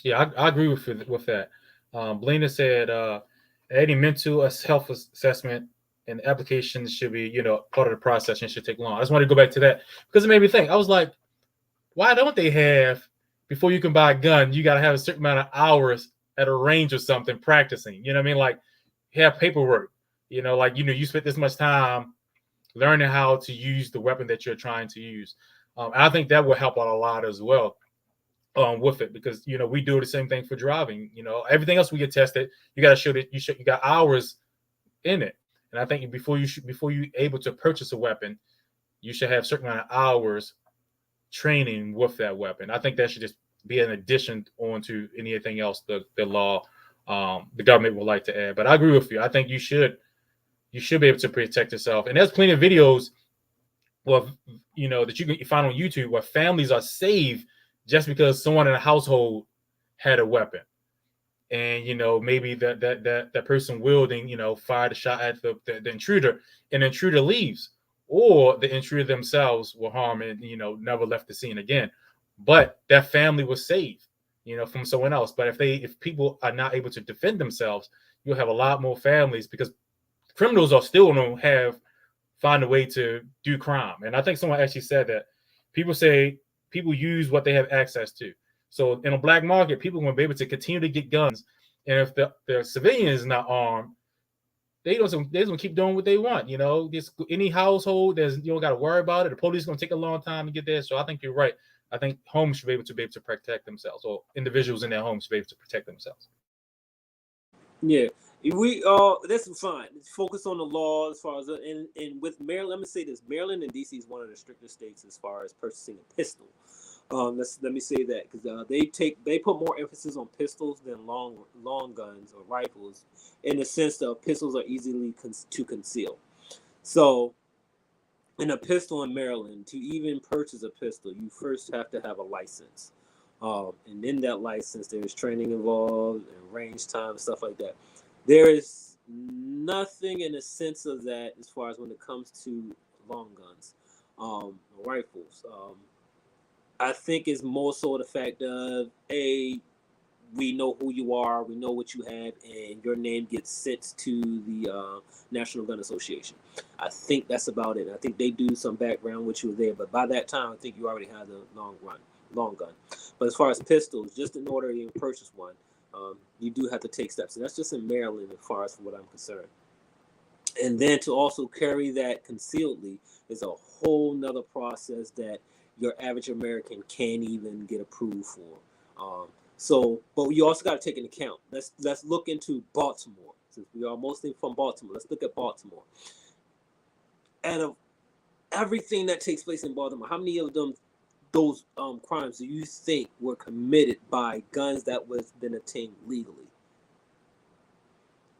Yeah, I agree with that. Belina said any mental health assessment and application should be, part of the process and should take long. I just wanted to go back to that because it made me think. I was like, why don't they have, before you can buy a gun, you got to have a certain amount of hours at a range or something practicing? You know what I mean? Like, have paperwork. You spent this much time learning how to use the weapon that you're trying to use. I think that will help out a lot as well with it, because we do the same thing for driving. Everything else we get tested, you got to show that you got hours in it. And I think before you able to purchase a weapon, you should have a certain amount of hours training with that weapon. I think that should just be an addition onto anything else the law the government would like to add. But I agree with you. I think you should be able to protect yourself. And there's plenty of videos that you can find on YouTube where families are saved just because someone in a household had a weapon. And maybe that person wielding fired a shot at the intruder, and the intruder leaves, or the intruder themselves were harmed and never left the scene again. But that family was saved from someone else. But if people are not able to defend themselves, you'll have a lot more families, because criminals are still going to find a way to do crime. And I think someone actually said that people use what they have access to. So in a black market, people will be able to continue to get guns. And if the civilian is not armed, they don't keep doing what they want. This any household, you don't got to worry about it. The police going to take a long time to get there. So I think you're right. I think homes should be able to protect themselves, or individuals in their homes should be able to protect themselves. Yeah, that's fine. Let's focus on the law as far as and with Maryland. Let me say this: Maryland and DC is one of the strictest states as far as purchasing a pistol. Let me say that because they put more emphasis on pistols than long guns or rifles, in the sense that pistols are easily to conceal. So, in a pistol in Maryland, to even purchase a pistol, you first have to have a license. And in that license, there's training involved and range time and stuff like that. There is nothing in the sense of that as far as when it comes to long guns, rifles. I think it's more so the fact of, we know who you are, we know what you have, and your name gets sent to the National Gun Association. I think that's about it. I think they do some background with you there, but by that time, I think you already have the long gun. But as far as pistols, just in order to even purchase one, you do have to take steps, and that's just in Maryland as far as what I'm concerned. And then to also carry that concealedly is a whole nother process that your average American can't even get approved for. But you also got to take into account. Let's look into Baltimore, since we are mostly from Baltimore. Let's look at Baltimore. Out of everything that takes place in Baltimore, how many of those crimes do you think were committed by guns that was been obtained legally?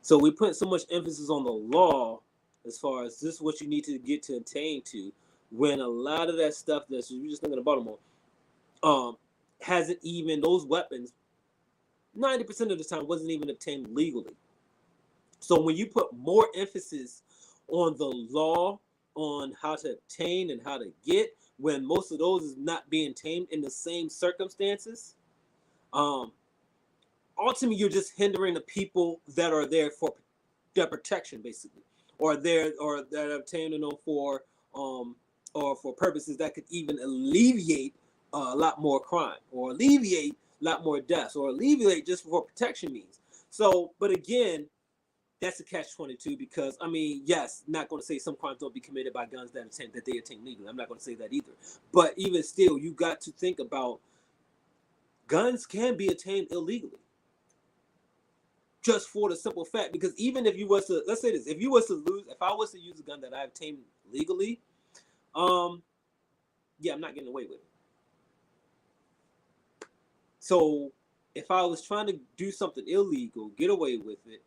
So we put so much emphasis on the law as far as this is what you need to get to attain to, when a lot of that stuff that you're just thinking of Baltimore, hasn't even, those weapons 90% of the time wasn't even obtained legally. So when you put more emphasis on the law, on how to obtain and how to get, when most of those is not being tamed in the same circumstances, ultimately you're just hindering the people that are there for their protection, basically, or that are obtaining them for or for purposes that could even alleviate a lot more crime, or alleviate a lot more deaths, or alleviate just for protection means. So, but again, that's a catch-22, because I mean, yes, not going to say some crimes don't be committed by guns that they attain legally. I'm not going to say that either. But even still, you got to think about, guns can be attained illegally, just for the simple fact, because even if you was to, let's say this, if I was to use a gun that I obtained legally, yeah, I'm not getting away with it. So if I was trying to do something illegal, get away with it,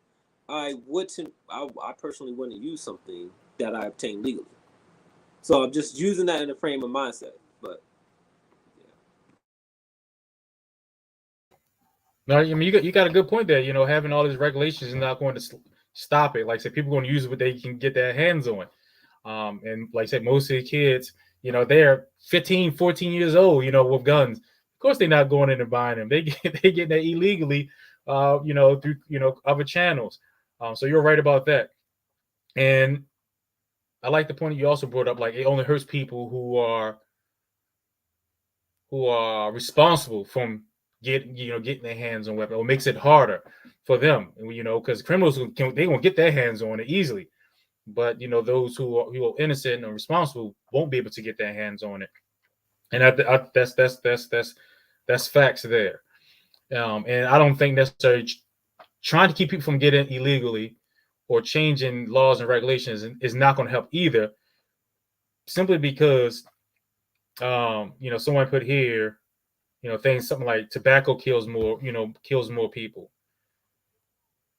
I personally wouldn't use something that I obtained legally. So I'm just using that in a frame of mindset. But No, I mean, you got a good point there. Having all these regulations is not going to stop it. Like I said, people are going to use what they can get their hands on. And like I said, most of the kids, they're 15, 14 years old, with guns. Of course, they're not going in and buying them. They get that illegally, through, other channels. So you're right about that. And I like the point you also brought up, like it only hurts people who are responsible from getting their hands on weapons, or makes it harder for them, because criminals they won't get their hands on it easily. But those who are innocent and responsible won't be able to get their hands on it, and that's facts there. And I don't think necessarily trying to keep people from getting illegally or changing laws and regulations is not going to help either. Simply because, someone put here, things something like tobacco kills more people.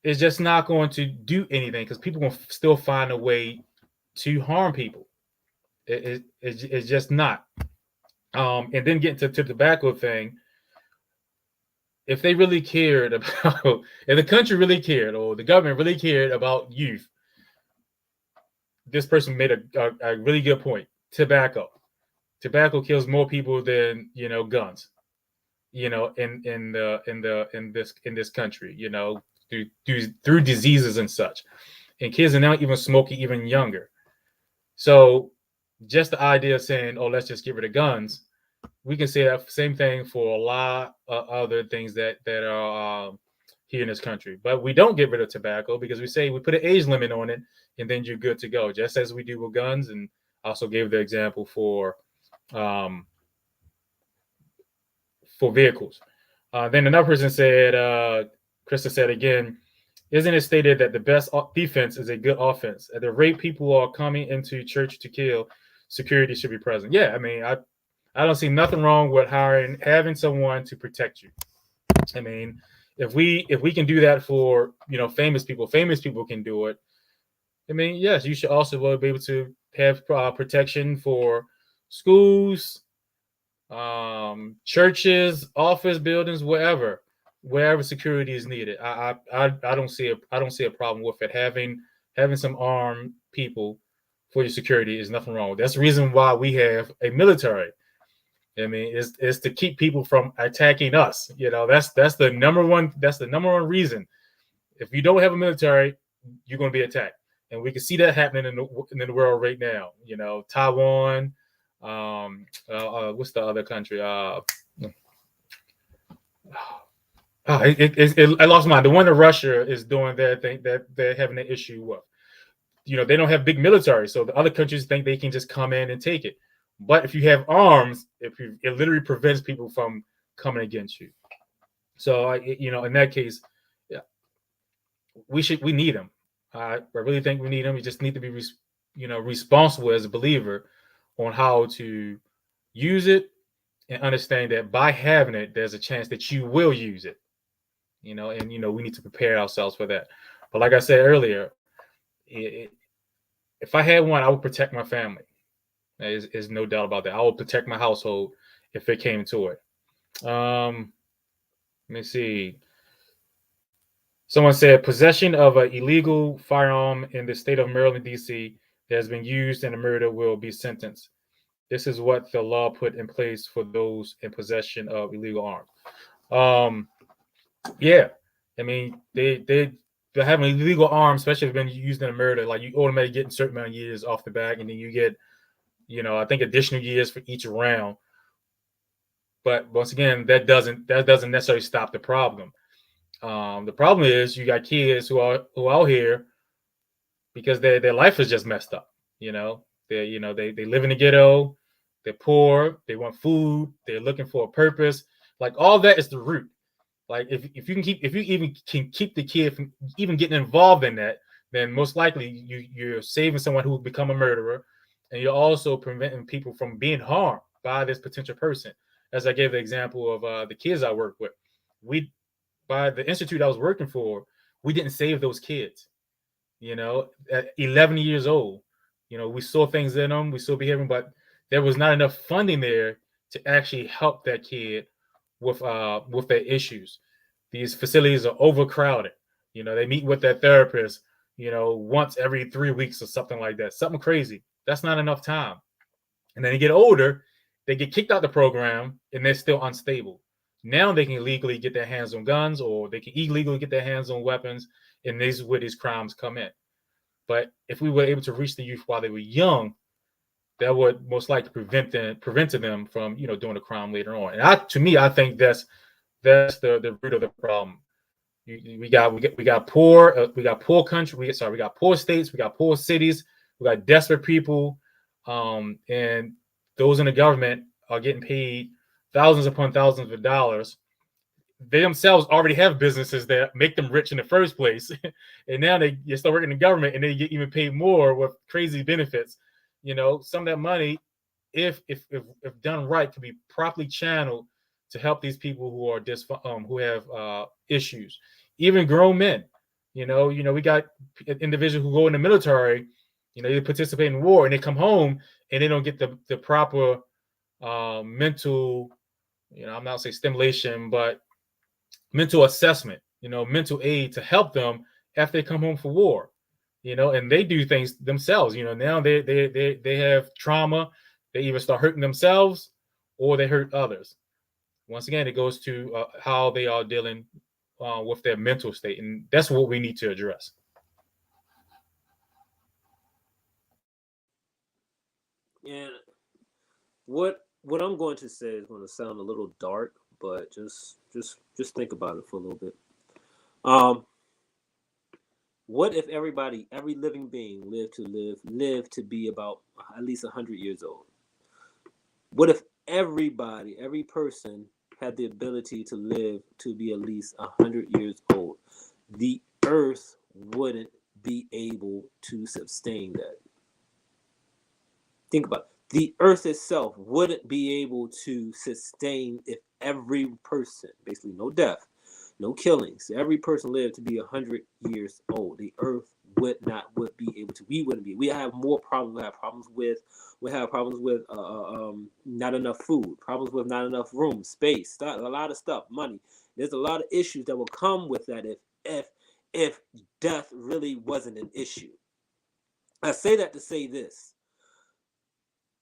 It's just not going to do anything, because people will still find a way to harm people. It's just not. And then getting to the tobacco thing, if they really cared about, if the country really cared, or the government really cared about youth, this person made a really good point. Tobacco kills more people than guns. In this country, through diseases and such, and kids are now even smoking even younger. So just the idea of saying, "Oh, let's just get rid of guns," we can say that same thing for a lot of other things that are here in this country. But we don't get rid of tobacco because we say we put an age limit on it, and then you're good to go, just as we do with guns. And also gave the example um, for vehicles. Then another person said, Krista said again, isn't it stated that the best defense is a good offense? At the rate people are coming into church to kill, security should be present. Yeah, I mean, I don't see nothing wrong with having someone to protect you. I mean, if we can do that for famous people can do it. I mean, yes, you should also be able to have protection for schools, churches, office buildings, wherever security is needed. I don't see a problem with it. Having some armed people for your security is nothing wrong with it. That's the reason why we have a military. I mean, is to keep people from attacking us. That's the number one reason. If you don't have a military, you're going to be attacked, and we can see that happening in the world right now. Taiwan. What's the other country? I lost mine. The one in Russia is doing their thing that they're having an issue with. They don't have big military, so the other countries think they can just come in and take it. But if you have arms, it literally prevents people from coming against you. So in that case, yeah, we need them. I really think we need them. We just need to be responsible as a believer on how to use it, and understand that by having it, there's a chance that you will use it. And we need to prepare ourselves for that. But like I said earlier, if I had one, I would protect my family. There's no doubt about that. I would protect my household if it came to it. Let me see. Someone said possession of an illegal firearm in the state of Maryland, D.C. that has been used in a murder will be sentenced. This is what the law put in place for those in possession of illegal arms. Yeah, I mean they're having illegal arms, especially if it's been used in a murder. Like, you automatically get a certain amount of years off the back, and then you get, I think additional years for each round. But once again, that doesn't necessarily stop the problem. The problem is you got kids who are out here because their life is just messed up. They live in the ghetto. They're poor. They want food. They're looking for a purpose. Like, all that is the root. Like, if you even can keep the kid from even getting involved in that, then most likely you're saving someone who will become a murderer, and you're also preventing people from being harmed by this potential person. As I gave the example of the kids I work with, by the institute I was working for, we didn't save those kids. At 11 years old, we saw things in them, we saw behavior, but there was not enough funding there to actually help that kid with their issues. These facilities are overcrowded. They meet with their therapist, once every 3 weeks or something like that. Something crazy. That's not enough time. And then they get older, they get kicked out the program, and they're still unstable. Now they can legally get their hands on guns, or they can illegally get their hands on weapons, and this is where these crimes come in. But if we were able to reach the youth while they were young, that would most likely prevented them from doing a crime later on. And I think that's the root of the problem. We got poor country. We got poor states. We got poor cities. We got desperate people, and those in the government are getting paid thousands upon thousands of dollars. They themselves already have businesses that make them rich in the first place, and now they start working in the government, and they get even paid more with crazy benefits. Some of that money, if done right, can be properly channeled to help these people who are who have issues. Even grown men. We got individuals who go in the military. They participate in war, and they come home and they don't get the proper mental, I'm not saying stimulation, but mental assessment, mental aid to help them after they come home from war. And they do things themselves. Now they have trauma. They either start hurting themselves or they hurt others. Once again, it goes to how they are dealing with their mental state, and that's what we need to address. And what I'm going to say is going to sound a little dark, but just think about it for a little bit. What if every living being lived to be about at least 100 years old? What if every person had the ability to live to be at least 100 years old? The earth wouldn't be able to sustain that. Think about it. The earth itself wouldn't be able to sustain if every person, basically no death, no killings, every person lived to be 100 years old. The earth would be able to. We wouldn't be. We have more problems. We have problems with not enough food, problems with not enough room, space, a lot of stuff, money. There's a lot of issues that will come with that if death really wasn't an issue. I say that to say this.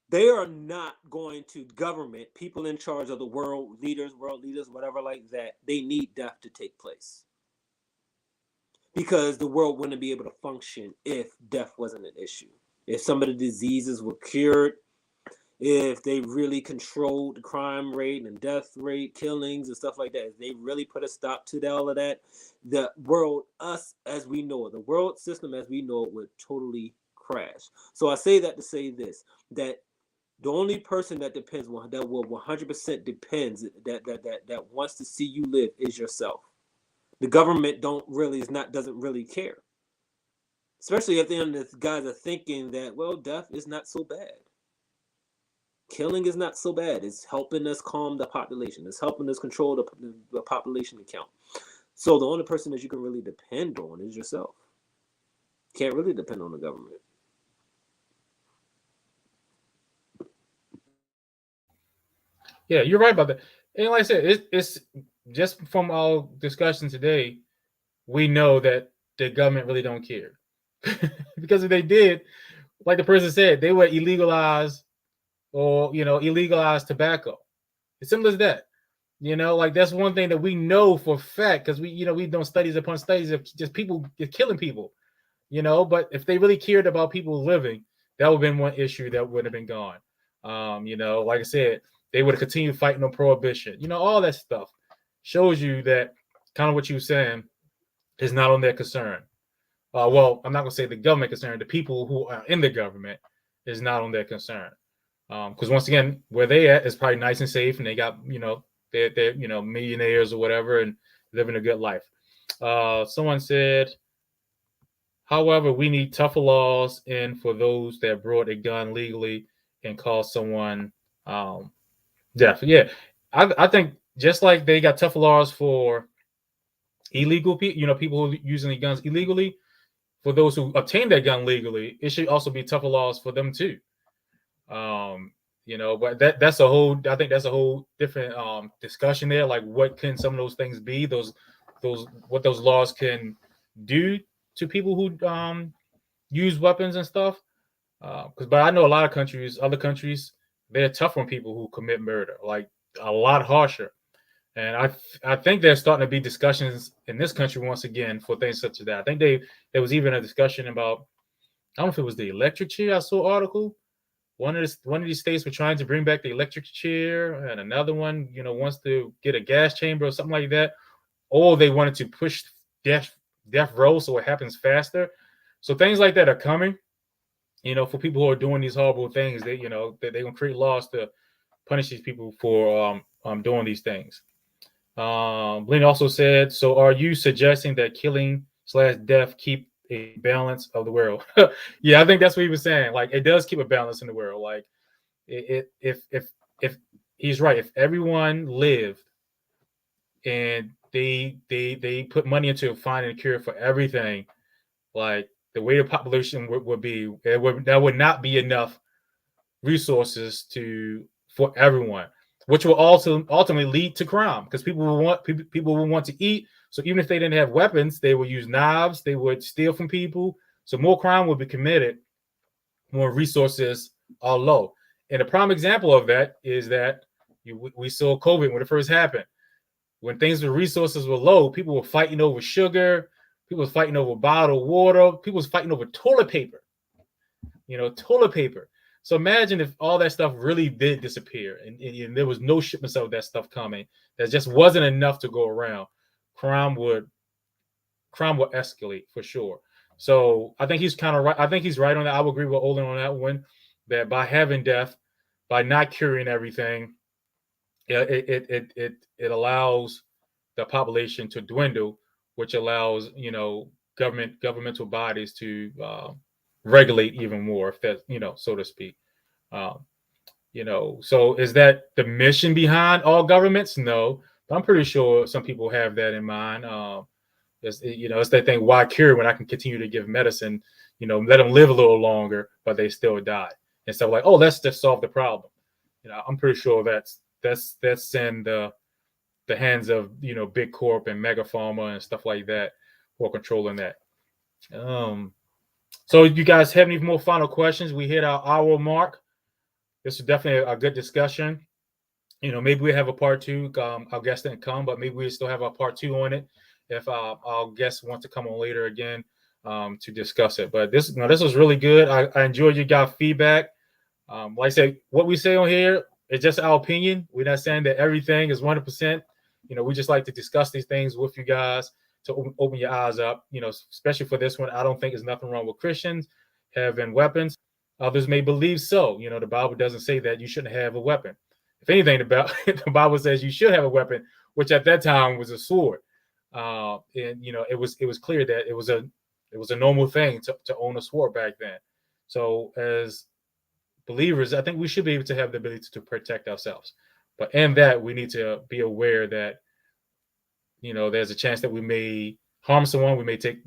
They are not going to government, people in charge of the world leaders, whatever like that. They need death to take place. Because the world wouldn't be able to function if death wasn't an issue. If some of the diseases were cured, if they really controlled the crime rate and death rate, killings and stuff like that, if they really put a stop to all of that, the world, us as we know it, the world system as we know it would totally crash. So I say that to say this, that the only person that depends, that will 100% depends, that wants to see you live is yourself. The government doesn't really care. Especially if the guys are thinking that, well, death is not so bad. Killing is not so bad. It's helping us calm the population. It's helping us control the population count. So the only person that you can really depend on is yourself. Can't really depend on the government. Yeah, you're right about that. And like I said, it's just from our discussion today, we know that the government really don't care. Because if they did, like the person said, they would illegalize tobacco. It's simple as that. Like that's one thing that we know for a fact, because we've done studies upon studies of just people killing people. But if they really cared about people living, that would have been one issue that would have been gone. Like I said, they would have continued fighting on prohibition. All that stuff shows you that kind of what you were saying is not on their concern. Well, I'm not going to say the government concern. The people who are in the government is not on their concern. Because once again, where they at is probably nice and safe, and they got they're millionaires or whatever and living a good life. Someone said, however, we need tougher laws in for those that brought a gun legally and caused someone death. Yeah, I think just like they got tougher laws for illegal people, people who are using guns illegally, for those who obtain that gun legally, it should also be tougher laws for them too. But that's a whole. I think that's a whole different discussion there. Like, what can some of those things be? What those laws can do to people who use weapons and stuff. But I know a lot of other countries, they're tough on people who commit murder, like a lot harsher. And I think there's starting to be discussions in this country once again for things such as that. I think there was even a discussion about, I don't know if it was the electric chair. I saw an article. One of these states were trying to bring back the electric chair, and another one, wants to get a gas chamber or something like that. Or they wanted to push death row so it happens faster. So things like that are coming. For people who are doing these horrible things, they're gonna create laws to punish these people for doing these things. Blaine also said, so are you suggesting that killing/death keep a balance of the world? Yeah, I think that's what he was saying. Like, it does keep a balance in the world. Like, if he's right, if everyone lived and they put money into finding a cure for everything, like the way the population would be, that would not be enough resources for everyone, which will also ultimately lead to crime, because people will want to eat. So even if they didn't have weapons, they would use knives, they would steal from people. So more crime will be committed, more resources are low. And a prime example of that is that we saw COVID when it first happened. When the resources were low, people were fighting over sugar, people were fighting over bottled water, people were fighting over toilet paper. Toilet paper. So imagine if all that stuff really did disappear and there was no shipments of that stuff coming. There just wasn't enough to go around. Crime would crime will escalate for sure. So I think he's kind of right. I think he's right on that. I would agree with Olin on that one. That by having death, by not curing everything, it allows the population to dwindle, which allows governmental bodies to regulate even more, if that so to speak. Um, so is that the mission behind all governments? No, but I'm pretty sure some people have that in mind. It's that thing, why cure when I can continue to give medicine, let them live a little longer, but they still die. Instead of like, oh, let's just solve the problem. I'm pretty sure that's in the hands of big corp and mega pharma and stuff like that who are controlling that. So you guys have any more final questions? We hit our hour mark. This is definitely a good discussion. Maybe we have a part two. Our guest didn't come, but maybe we still have a part two on it if our guests want to come on later again to discuss it. But this was really good. I enjoyed you guys' feedback. Like I said, what we say on here is just our opinion. We're not saying that everything is 100%. We just like to discuss these things with you guys to open your eyes up. Especially for this one, I don't think there's nothing wrong with Christians having weapons. Others may believe so. The Bible doesn't say that you shouldn't have a weapon. If anything, the Bible says you should have a weapon, which at that time was a sword. And it was clear that it was a normal thing to own a sword back then. So as believers, I think we should be able to have the ability to protect ourselves. But in that, we need to be aware that there's a chance that we may harm someone, we may take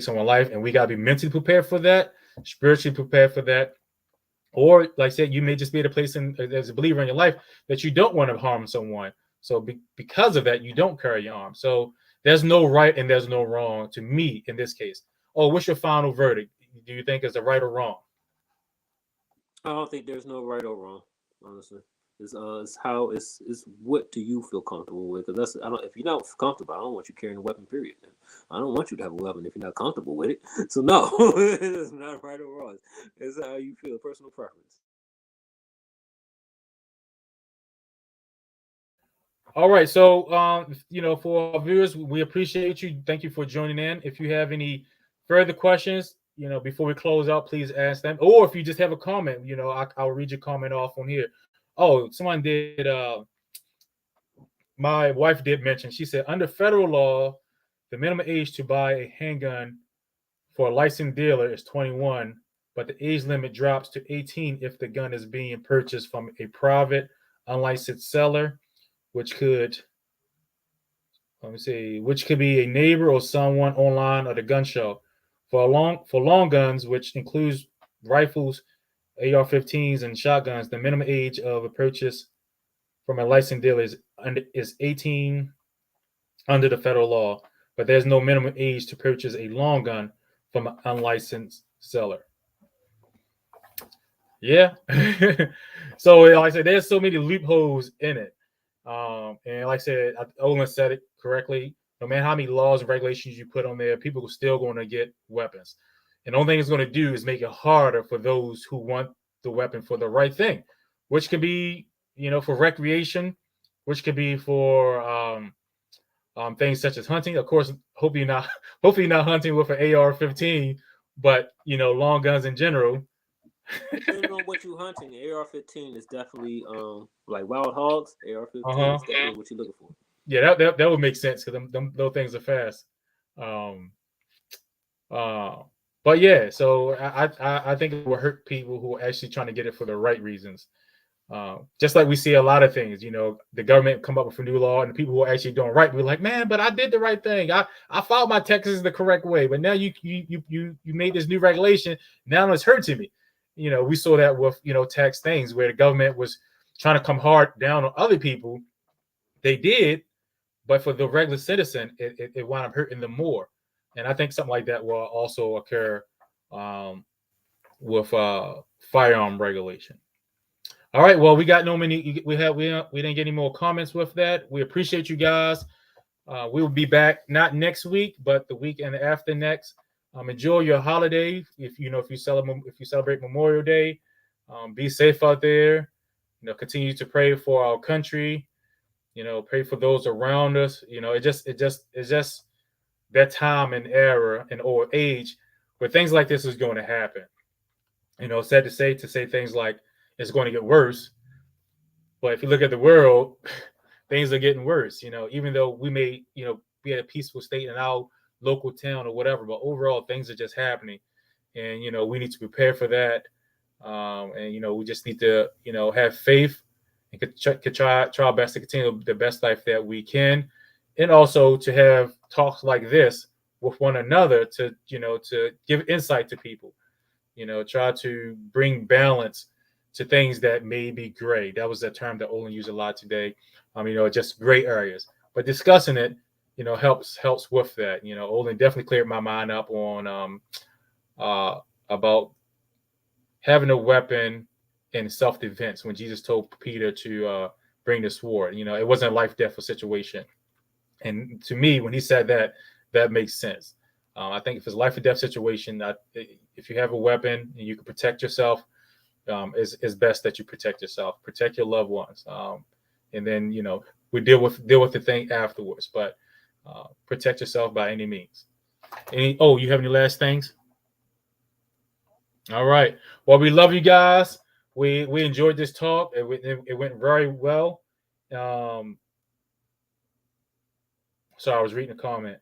someone's life, and we got to be mentally prepared for that, spiritually prepared for that. Or, like I said, you may just be at a place as a believer in your life that you don't want to harm someone. So because of that, you don't carry your arm. So there's no right and there's no wrong to me in this case. Oh, what's your final verdict? Do you think it's a right or wrong? I don't think there's no right or wrong, honestly. It's how it's what do you feel comfortable with? Because if you're not comfortable, I don't want you carrying a weapon. Period. I don't want you to have a weapon if you're not comfortable with it. So no, it's not right or wrong. It's how you feel, personal preference. All right. So for our viewers, we appreciate you. Thank you for joining in. If you have any further questions, before we close out, please ask them. Or if you just have a comment, I'll read your comment off on here. Oh, someone did. My wife did mention. She said under federal law, the minimum age to buy a handgun for a licensed dealer is 21, but the age limit drops to 18 if the gun is being purchased from a private, unlicensed seller, which could be a neighbor or someone online or the gun show. For long guns, which includes rifles, AR-15s, and shotguns, the minimum age of a purchase from a licensed dealer is 18 under the federal law, but there's no minimum age to purchase a long gun from an unlicensed seller. Yeah. So like I said, there's so many loopholes in it. And like I said, Olin said it correctly. No matter how many laws and regulations you put on there, people are still going to get weapons. And the only thing it's going to do is make it harder for those who want the weapon for the right thing, which could be, for recreation, which could be for things such as hunting. Of course, hopefully not hunting with an AR-15, but long guns in general. Depending on what you're hunting, AR-15 is definitely like wild hogs. AR-15 is definitely what you're looking for. Yeah, that would make sense because those things are fast. But yeah, so I think it will hurt people who are actually trying to get it for the right reasons. Just like we see a lot of things, the government come up with a new law, and the people who are actually doing right, we're like, man, but I did the right thing. I filed my taxes the correct way, but now you made this new regulation. Now it's hurting me. We saw that with tax things where the government was trying to come hard down on other people. They did, but for the regular citizen, it wound up hurting them more. And I think something like that will also occur with firearm regulation. All right. Well, we got we didn't get any more comments with that. We appreciate you guys. We will be back not next week, but the weekend after next. Enjoy your holiday. If you celebrate Memorial Day, be safe out there. Continue to pray for our country. Pray for those around us. It's just that time and era and or age where things like this is going to happen. Sad to say things like it's going to get worse. But if you look at the world, things are getting worse. Even though we may, be at a peaceful state in our local town or whatever, but overall things are just happening, and we need to prepare for that. And we just need to, have faith and could try our best to continue the best life that we can, and also to have talks like this with one another to give insight to people. Try to bring balance to things that may be gray. That was a term that Olin used a lot today. Just gray areas. But discussing it, helps with that. Olin definitely cleared my mind up on about having a weapon in self-defense when Jesus told Peter to bring the sword. It wasn't a life-death situation. And to me, when he said that, that makes sense. I think if it's a life or death situation, if you have a weapon and you can protect yourself, it's best that you protect yourself, protect your loved ones, and then we deal with the thing afterwards. But protect yourself by any means. You have any last things? All right. Well, we love you guys. We enjoyed this talk. It went very well. Sorry, I was reading a comment.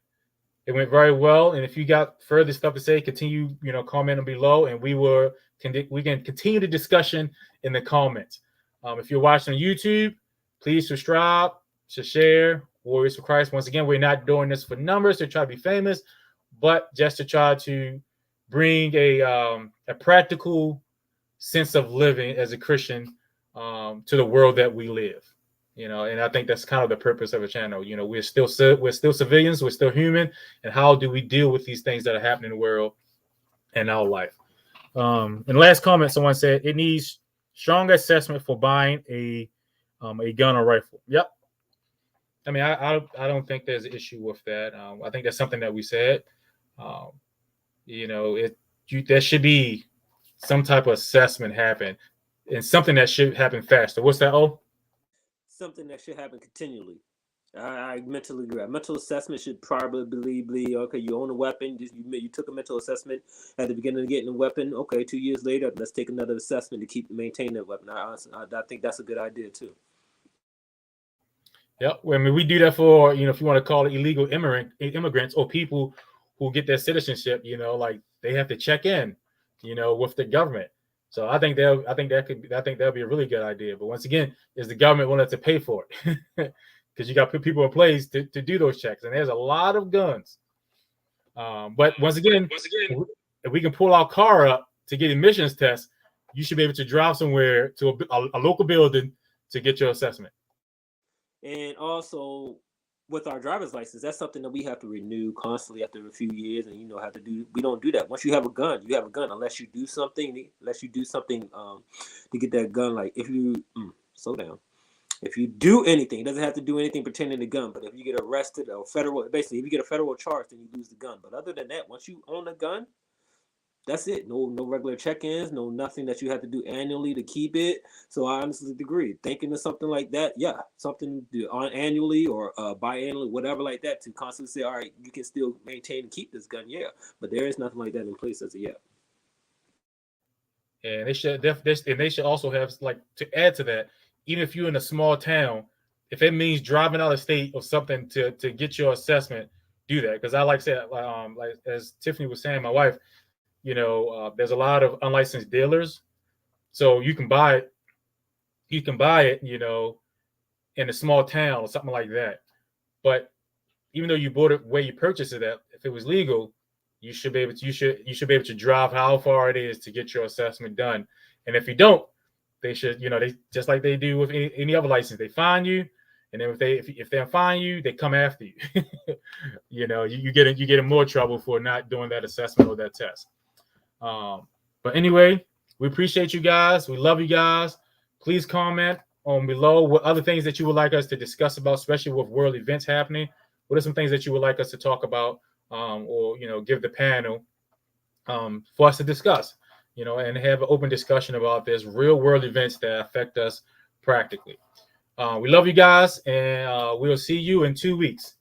It went very well, and if you got further stuff to say, continue, comment below, and we can continue the discussion in the comments. If you're watching on YouTube, please subscribe, share. Warriors for Christ. Once again, we're not doing this for numbers to try to be famous, but just to try to bring a practical sense of living as a Christian to the world that we live. And I think that's kind of the purpose of the channel. We're still civilians, we're still human, and how do we deal with these things that are happening in the world and our life? And last comment, someone said it needs strong assessment for buying a gun or rifle. Yep. I mean, I don't think there's an issue with that. I think that's something that we said. There should be some type of assessment happen, and something that should happen faster. What's that? Something that should happen continually. I mentally agree. A mental assessment should probably be, okay, you own a weapon. You took a mental assessment at the beginning of getting a weapon. Okay, 2 years later, let's take another assessment to maintain that weapon. I think that's a good idea too. Yep. I mean, we do that for, if you want to call it illegal immigrants or people who get their citizenship, like they have to check in, with the government. So I think that'll be a really good idea. But once again, is the government willing to pay for it? Because you got to put people in place to do those checks, and there's a lot of guns. But once again, if we can pull our car up to get emissions tests, you should be able to drive somewhere to a local building to get your assessment. And also, with our driver's license, that's something that we have to renew constantly after a few years, and have to do. We don't do that. Once you have a gun, you have a gun. Unless you do something to get that gun. Like if you slow down, if you do anything, it doesn't have to do anything pertaining to gun. But if you get arrested or if you get a federal charge, then you lose the gun. But other than that, once you own a gun, that's it. No regular check-ins, no nothing that you have to do annually to keep it. So I honestly agree. Thinking of something like that, yeah, something to on annually or biannually, whatever like that, to constantly say, all right, you can still maintain and keep this gun, yeah. But there is nothing like that in place as of yet. And they should also have, like, to add to that, even if you're in a small town, if it means driving out of state or something to get your assessment, do that. Because I like said, like as Tiffany was saying, my wife. There's a lot of unlicensed dealers, so you can buy it. In a small town or something like that. But even though you bought it where you purchased it at, if it was legal, you should be able to drive how far it is to get your assessment done. And if you don't, they should, they just like they do with any other license, they fine you, and then if they fine you, they come after you. You get in more trouble for not doing that assessment or that test. But anyway, we appreciate you guys. We love you guys. Please comment on below what other things that you would like us to discuss about, especially with world events happening. What are some things that you would like us to talk about, or give the panel for us to discuss, and have an open discussion about this real world events that affect us practically. We love you guys, and we'll see you in 2 weeks.